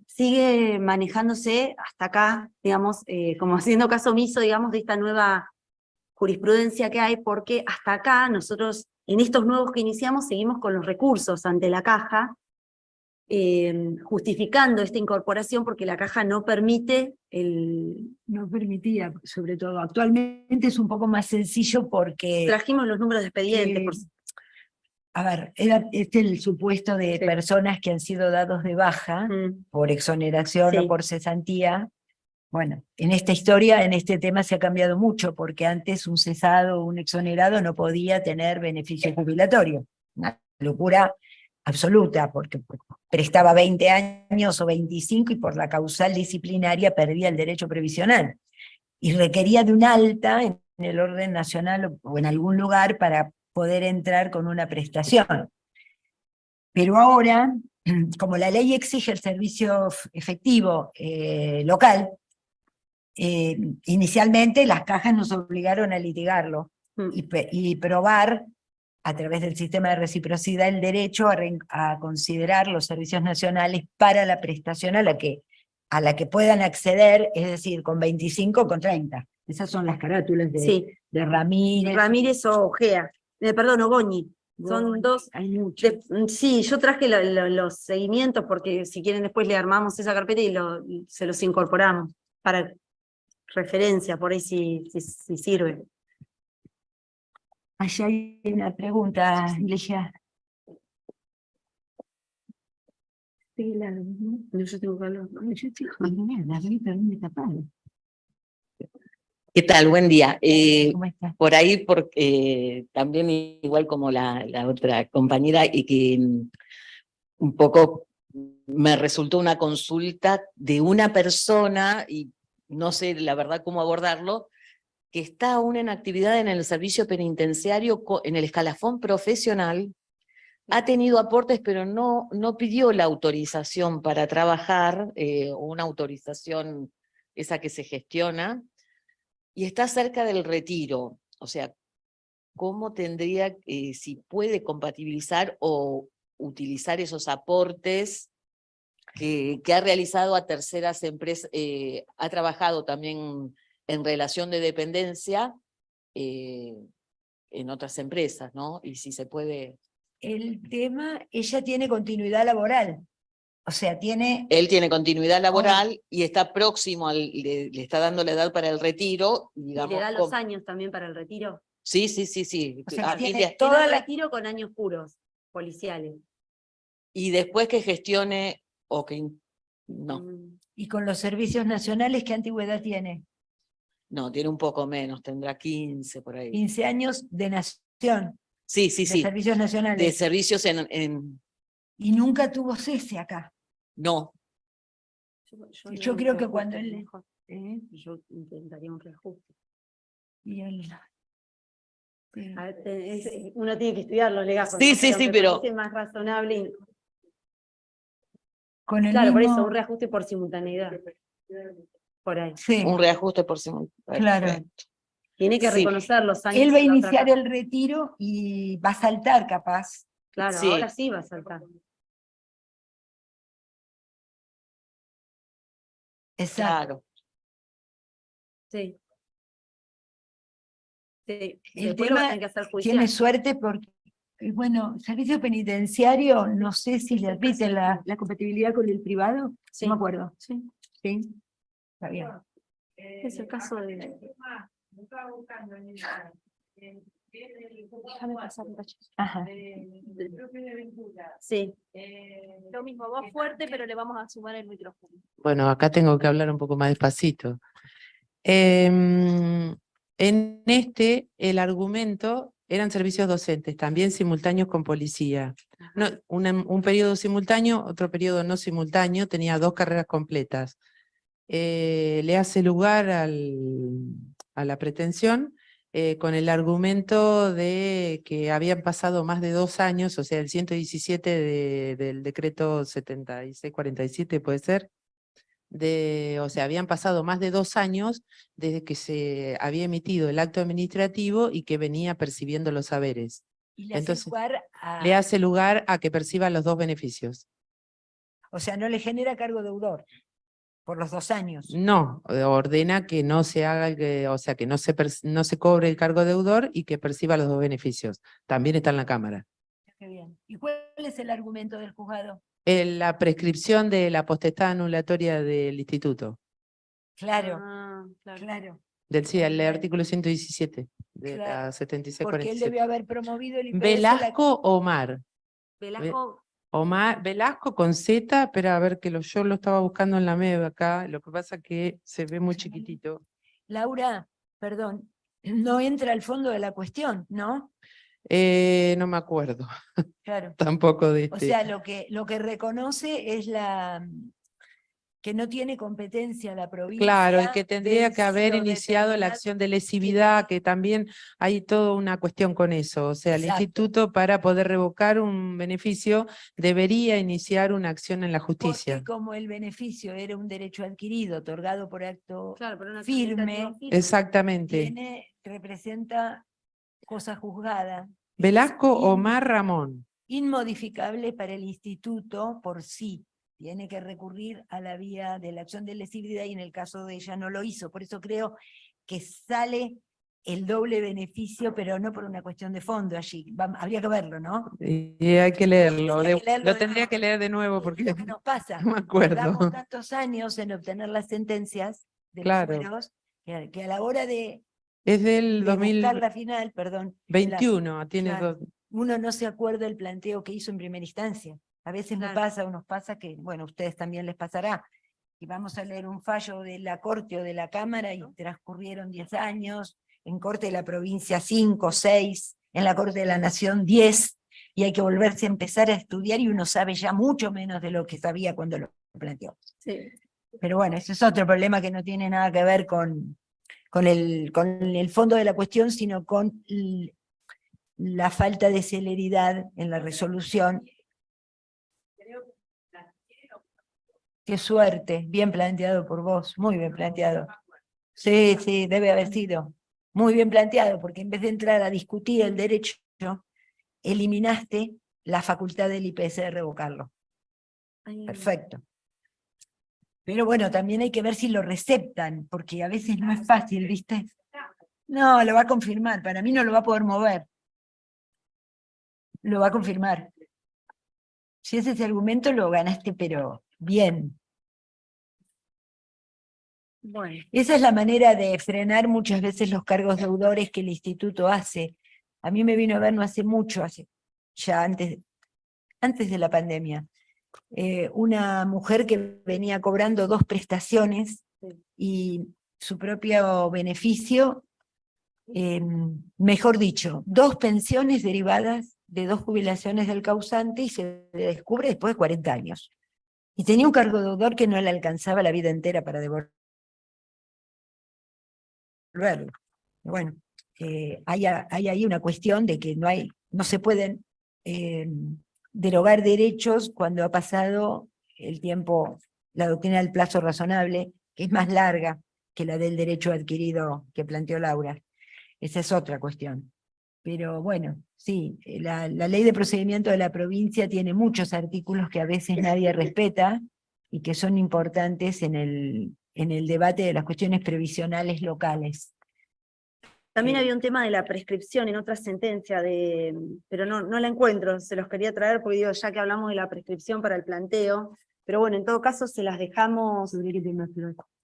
sigue manejándose hasta acá, digamos, como haciendo caso omiso, digamos, de esta nueva jurisprudencia que hay, porque hasta acá nosotros, en estos nuevos que iniciamos, seguimos con los recursos ante la caja, justificando esta incorporación porque la caja no permite No permitía, sobre todo. Actualmente es un poco más sencillo porque... Trajimos los números de expedientes. A ver, este es el supuesto de Sí. personas que han sido dados de baja por exoneración Sí. o por cesantía. Bueno, en esta historia, en este tema se ha cambiado mucho, porque antes un cesado o un exonerado no podía tener beneficio jubilatorio. Una locura absoluta, porque prestaba 20 años o 25 y por la causal disciplinaria perdía el derecho previsional. Y requería de un alta en el orden nacional o en algún lugar para poder entrar con una prestación. Pero ahora, como la ley exige el servicio efectivo local, inicialmente las cajas nos obligaron a litigarlo y probar a través del sistema de reciprocidad el derecho a considerar los servicios nacionales para la prestación a la que puedan acceder, es decir, con 25 o con 30. Esas son las carátulas de Ramírez. Ramírez o Ojea, perdón, Ogoñi. Son dos. Hay muchos. Sí, yo traje los seguimientos porque si quieren después le armamos esa carpeta y se los incorporamos para referencia, por ahí si sirve. Allá hay una pregunta, Ligia. No, yo tengo calor. ¿Qué tal? Buen día. ¿Cómo estás? Por ahí, también igual como la otra compañera, y que un poco me resultó una consulta de una persona, y no sé la verdad cómo abordarlo, que está aún en actividad en el servicio penitenciario en el escalafón profesional, ha tenido aportes, pero no pidió la autorización para trabajar, una autorización esa que se gestiona, y está cerca del retiro. O sea, ¿cómo tendría, si puede compatibilizar o utilizar esos aportes que ha realizado a terceras empresas, ha trabajado también en relación de dependencia en otras empresas, ¿no? Y si se puede... El tema, ella tiene continuidad laboral. O sea, tiene... Él tiene continuidad laboral y está próximo, le está dando la edad para el retiro. Digamos, ¿Y le da los años también para el retiro? Sí. O sea, Y tiene Todo toda el la... retiro con años puros, policiales. Y después que gestione, o que no, Y con los servicios nacionales, ¿qué antigüedad tiene? no, tiene un poco menos, tendrá 15 por ahí. 15 años de nación, Sí, de servicios nacionales. de servicios Y nunca tuvo cese acá. no. Yo creo que cuando él... Yo intentaría un reajuste. Y él... Sí. A ver, uno tiene que estudiar los legajos. Sí, ¿no? sí, sí, me pero... parece más razonable. Con el Claro, por mismo... eso, un reajuste por simultaneidad. Por ahí. Sí, Un reajuste por simultáneo. claro. Tiene que Sí. reconocer los años. Él va a de la otra iniciar casa. el retiro y va a saltar capaz. Claro, Sí. ahora sí va a saltar. Exacto. Claro. Sí. Sí. El Después lo van a tema tener que hacer judicial. tiene suerte porque, bueno, servicio penitenciario, no sé si le admite la compatibilidad con el privado. Sí. No me acuerdo. Sí. Sí, está bien. Es el caso de... Déjame pasar un cachito. Ajá. Sí. Lo mismo, voz fuerte, pero le vamos a sumar el micrófono. Bueno, acá tengo que hablar un poco más despacito. En el argumento eran servicios docentes, también simultáneos con policía. No, un periodo simultáneo, otro periodo no simultáneo, tenía 2 carreras completas. Le hace lugar a la pretensión con el argumento de que habían pasado más de 2 años, o sea, el 117 del decreto 7647, ¿puede ser? O sea, habían pasado más de 2 años desde que se había emitido el acto administrativo y que venía percibiendo los saberes. Y le hace Entonces, lugar a... le hace lugar a que perciba los 2 beneficios. O sea, no le genera cargo deudor por los 2 años. No, ordena que no se haga, o sea, que no se cobre el cargo deudor y que perciba los 2 beneficios. También está en la Cámara. Qué bien. ¿Y cuál es el argumento del juzgado? La prescripción de la potestad anulatoria del instituto. Claro, Ah, claro. claro. El artículo 117 de Claro, la porque él 7647. debió haber promovido el IPS. Velasco Omar. Velasco, Velasco con Z, pero a ver que yo lo estaba buscando en la MEB acá, lo que pasa que se ve muy chiquitito. Laura, perdón, no entra al fondo de la cuestión, ¿no? No me acuerdo Claro. tampoco de O este. sea, lo que reconoce es que no tiene competencia la provincia. Claro, y que tendría de que haber solo iniciado la determinar acción de lesividad, que también hay toda una cuestión con eso. O sea, el Exacto. instituto para poder revocar un beneficio debería iniciar una acción en la Porque justicia. como el beneficio era un derecho adquirido, otorgado por acto Claro, pero una firme, Exactamente. representa cosa juzgada, Velasco in- Omar Ramón. inmodificable para el instituto por sí. Tiene que recurrir a la vía de la acción de lesividad y en el caso de ella no lo hizo. Por eso creo que sale el doble beneficio, pero no por una cuestión de fondo allí. Habría que verlo, ¿no? Y hay que leerlo. Habría que leerlo Lo de tendría nuevo. que leer de nuevo Es porque lo que nos pasa. no me acuerdo. Tardamos tantos años en obtener las sentencias de los Claro. fueros que a la hora de Es del buscar la final, perdón, 2021, tiene claro, dos. uno no se acuerda el planteo que hizo en primera instancia. A veces me Claro. pasa o nos pasa que, bueno, a ustedes también les pasará, y vamos a leer un fallo de la Corte o de la Cámara y transcurrieron 10 años, en Corte de la Provincia 5, 6, en la Corte de la Nación 10, y hay que volverse a empezar a estudiar y uno sabe ya mucho menos de lo que sabía cuando lo planteó. Sí. Pero bueno, ese es otro problema que no tiene nada que ver con el fondo de la cuestión, sino con la falta de celeridad en la resolución. Qué suerte, bien planteado por vos, muy bien planteado. Sí, sí, debe haber sido muy bien planteado, porque en vez de entrar a discutir el derecho, eliminaste la facultad del IPS de revocarlo. Perfecto. Pero bueno, también hay que ver si lo receptan, porque a veces no es fácil, ¿viste? No, lo va a confirmar, para mí no lo va a poder mover. Lo va a confirmar. Si ese es ese argumento, lo ganaste, pero bien. Bueno, Esa es la manera de frenar muchas veces los cargos deudores que el instituto hace. A mí me vino a ver no hace mucho, ya antes de la pandemia, una mujer que venía cobrando 2 prestaciones y su propio beneficio, mejor dicho, 2 pensiones derivadas de 2 jubilaciones del causante y se le descubre después de 40 años. Y tenía un cargo deudor que no le alcanzaba la vida entera para devolverlo. Bueno, hay ahí una cuestión de que no se pueden derogar derechos cuando ha pasado el tiempo, la doctrina del plazo razonable, que es más larga que la del derecho adquirido que planteó Laura. Esa es otra cuestión. Pero bueno, sí, la ley de procedimiento de la provincia tiene muchos artículos que a veces nadie respeta y que son importantes en el debate de las cuestiones previsionales locales. también había un tema de la prescripción en otra sentencia, pero no la encuentro, se los quería traer porque digo, ya que hablamos de la prescripción para el planteo, pero bueno, en todo caso se las dejamos. No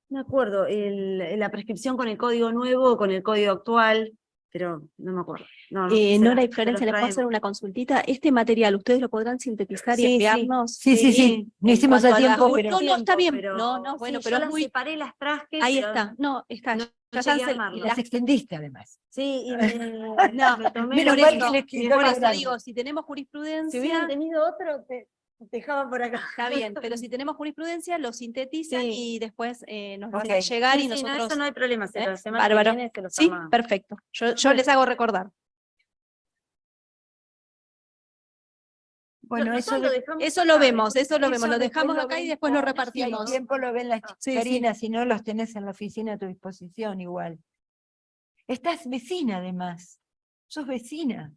me acuerdo, la prescripción con el código nuevo o con el código actual, pero no me acuerdo. Nora y Florencia, ¿les puedo hacer una consultita? Este material, ¿ustedes lo podrán sintetizar y Sí, enviarnos? sí. No En hicimos cuanto a tiempo, pero... No, está bien. Pero, No, bueno, sí, pero yo es muy... separé, las traje. Ahí pero está, no, está. no Ya llegué a están armarlo. Las extendiste además. Sí, y No, me tomé menos por mal eso, que le escribió por eso Laura. digo, si tenemos Si jurisprudencia, hubieran tenido otro, te dejaba por acá. está bien, pero si tenemos jurisprudencia, lo sintetizan Sí. y después nos lo Ok. hacen llegar y Sí, no, nosotros... eso no hay problema, ¿eh? la semana que Bárbaro. viene se los Sí, armamos. perfecto. Yo les hago recordar. Bueno, eso Eso lo vemos, lo después dejamos acá ven y después lo Si hay repartimos. tiempo lo ven las Sí, Karina, si no los tenés en la oficina a tu disposición igual. Estás vecina además, sos vecina.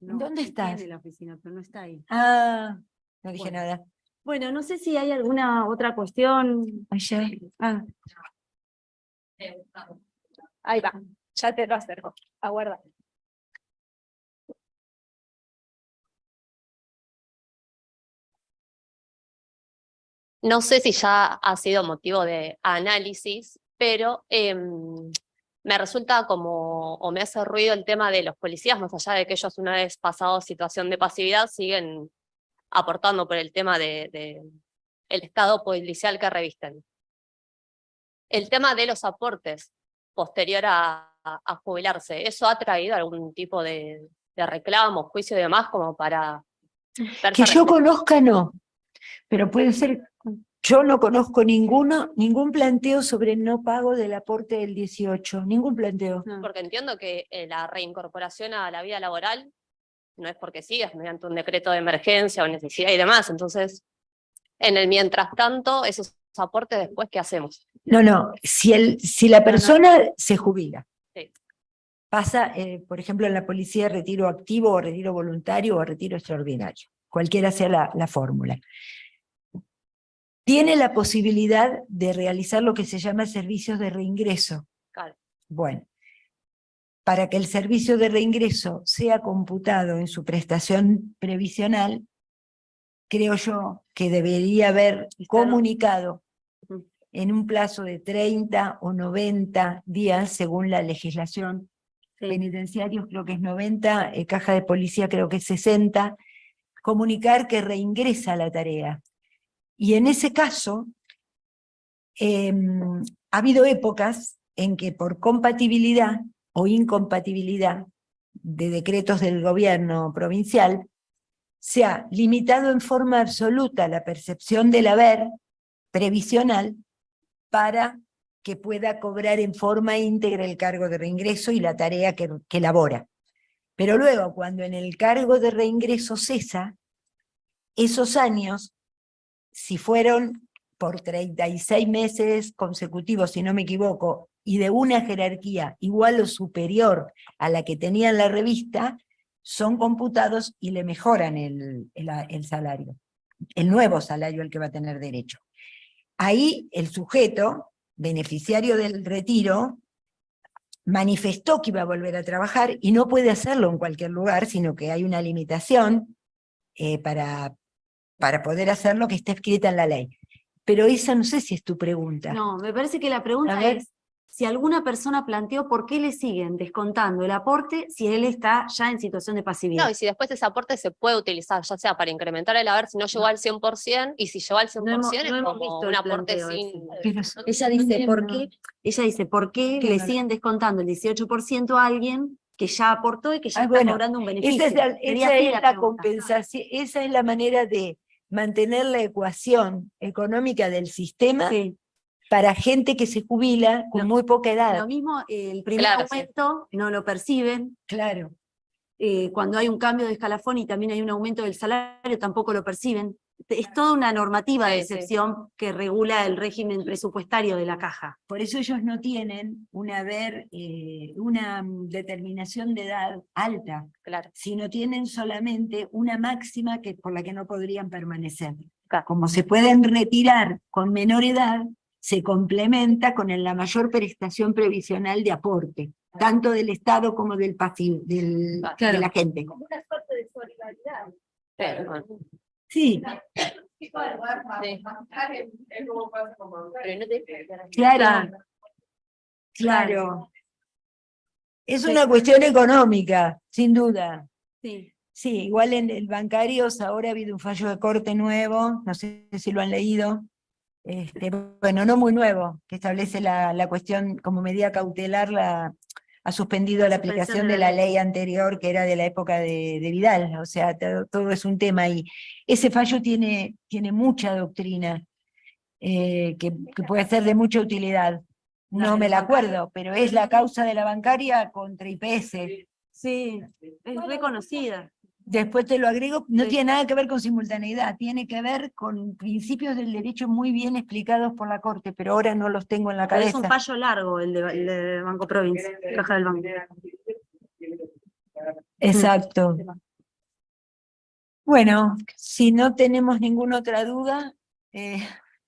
¿Dónde estás? Tiene la oficina, pero no está ahí. Ah, no dije Bueno. nada. Bueno, no sé si hay alguna otra cuestión. Allá. Ah, Ahí va, ya te lo acerco. Aguarda. No sé si ya ha sido motivo de análisis, pero me resulta como, o me hace ruido el tema de los policías, más allá de que ellos una vez pasado situación de pasividad siguen aportando por el tema de el estado policial que revisten. El tema de los aportes posterior a a jubilarse. ¿Eso ha traído algún tipo de reclamo, juicio y demás como para verse Que yo reflejado? conozca, no, pero puede ser, yo no conozco ningún planteo sobre no pago del aporte del 18, ningún planteo. Porque entiendo que la reincorporación a la vida laboral no es porque sí, es mediante un decreto de emergencia o necesidad y demás. Entonces, en el mientras tanto, esos aportes después, ¿qué hacemos? No, si la persona se jubila, Sí. pasa, por ejemplo, en la policía, retiro activo o retiro voluntario o retiro extraordinario, cualquiera sea la fórmula. Tiene la posibilidad de realizar lo que se llama servicios de reingreso. Claro. Bueno, para que el servicio de reingreso sea computado en su prestación previsional, creo yo que debería haber comunicado en un plazo de 30 o 90 días, según la legislación. Penitenciarios creo que es 90, caja de policía creo que es 60, comunicar que reingresa a la tarea. Y en ese caso, ha habido épocas en que por compatibilidad o incompatibilidad de decretos del gobierno provincial, se ha limitado en forma absoluta la percepción del haber previsional para que pueda cobrar en forma íntegra el cargo de reingreso y la tarea que elabora. Pero luego, cuando en el cargo de reingreso cesa, esos años, si fueron por 36 meses consecutivos, si no me equivoco, y de una jerarquía igual o superior a la que tenía en la revista, son computados y le mejoran el salario, el nuevo salario al que va a tener derecho. Ahí el sujeto, beneficiario del retiro, manifestó que iba a volver a trabajar y no puede hacerlo en cualquier lugar, sino que hay una limitación para poder hacer lo que está escrita en la ley. Pero esa no sé si es tu pregunta. No, me parece que la A pregunta ver. es si alguna persona planteó por qué le siguen descontando el aporte si él está ya en situación de pasividad. No, y si después ese aporte se puede utilizar, ya sea para incrementar el haber si no llegó al 100%, y si llegó al 100% es hemos como visto un el aporte planteo sin... ese. Pero Ella dice, ¿por qué le siguen descontando el 18% a alguien que ya aportó y que ya está bueno, cobrando un beneficio? esa es Sería así la la pregunta. compensación, esa es la manera de mantener la ecuación económica del sistema Sí. para gente que se jubila con muy poca edad. Lo mismo, el primer Claro, sí. aumento no lo perciben. Claro. Cuando hay un cambio de escalafón y también hay un aumento del salario, tampoco lo perciben. Es toda una normativa de Sí, sí. excepción que regula el régimen presupuestario de la caja. Por eso ellos no tienen una determinación de edad alta, Claro. sino tienen solamente una máxima por la que no podrían permanecer. Claro. Como se pueden retirar con menor edad, se complementa con la mayor prestación previsional de aporte, tanto del Estado como del pasivo, de la gente. Como una suerte de solidaridad. Bueno. Sí, Claro. claro. Es una cuestión económica, sin duda. Sí. Sí, igual en el bancarios ahora ha habido un fallo de corte nuevo, no sé si lo han leído, bueno, no muy nuevo, que establece la cuestión como medida cautelar, ha suspendido la aplicación de la ley anterior que era de la época de Vidal, o sea, todo es un tema ahí. Ese fallo tiene mucha doctrina que puede ser de mucha utilidad. No me la acuerdo, pero es la causa de la bancaria contra IPS. Sí, es reconocida. Después te lo agrego, no Sí. tiene nada que ver con simultaneidad, tiene que ver con principios del derecho muy bien explicados por la Corte, pero ahora no los tengo en la Pero cabeza. es un fallo largo el de Banco Provincia, Caja del Banco. Exacto. Bueno, si no tenemos ninguna otra duda,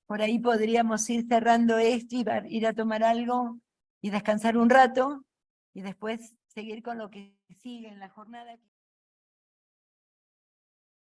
por ahí podríamos ir cerrando esto y ir a tomar algo y descansar un rato y después seguir con lo que sigue en la jornada.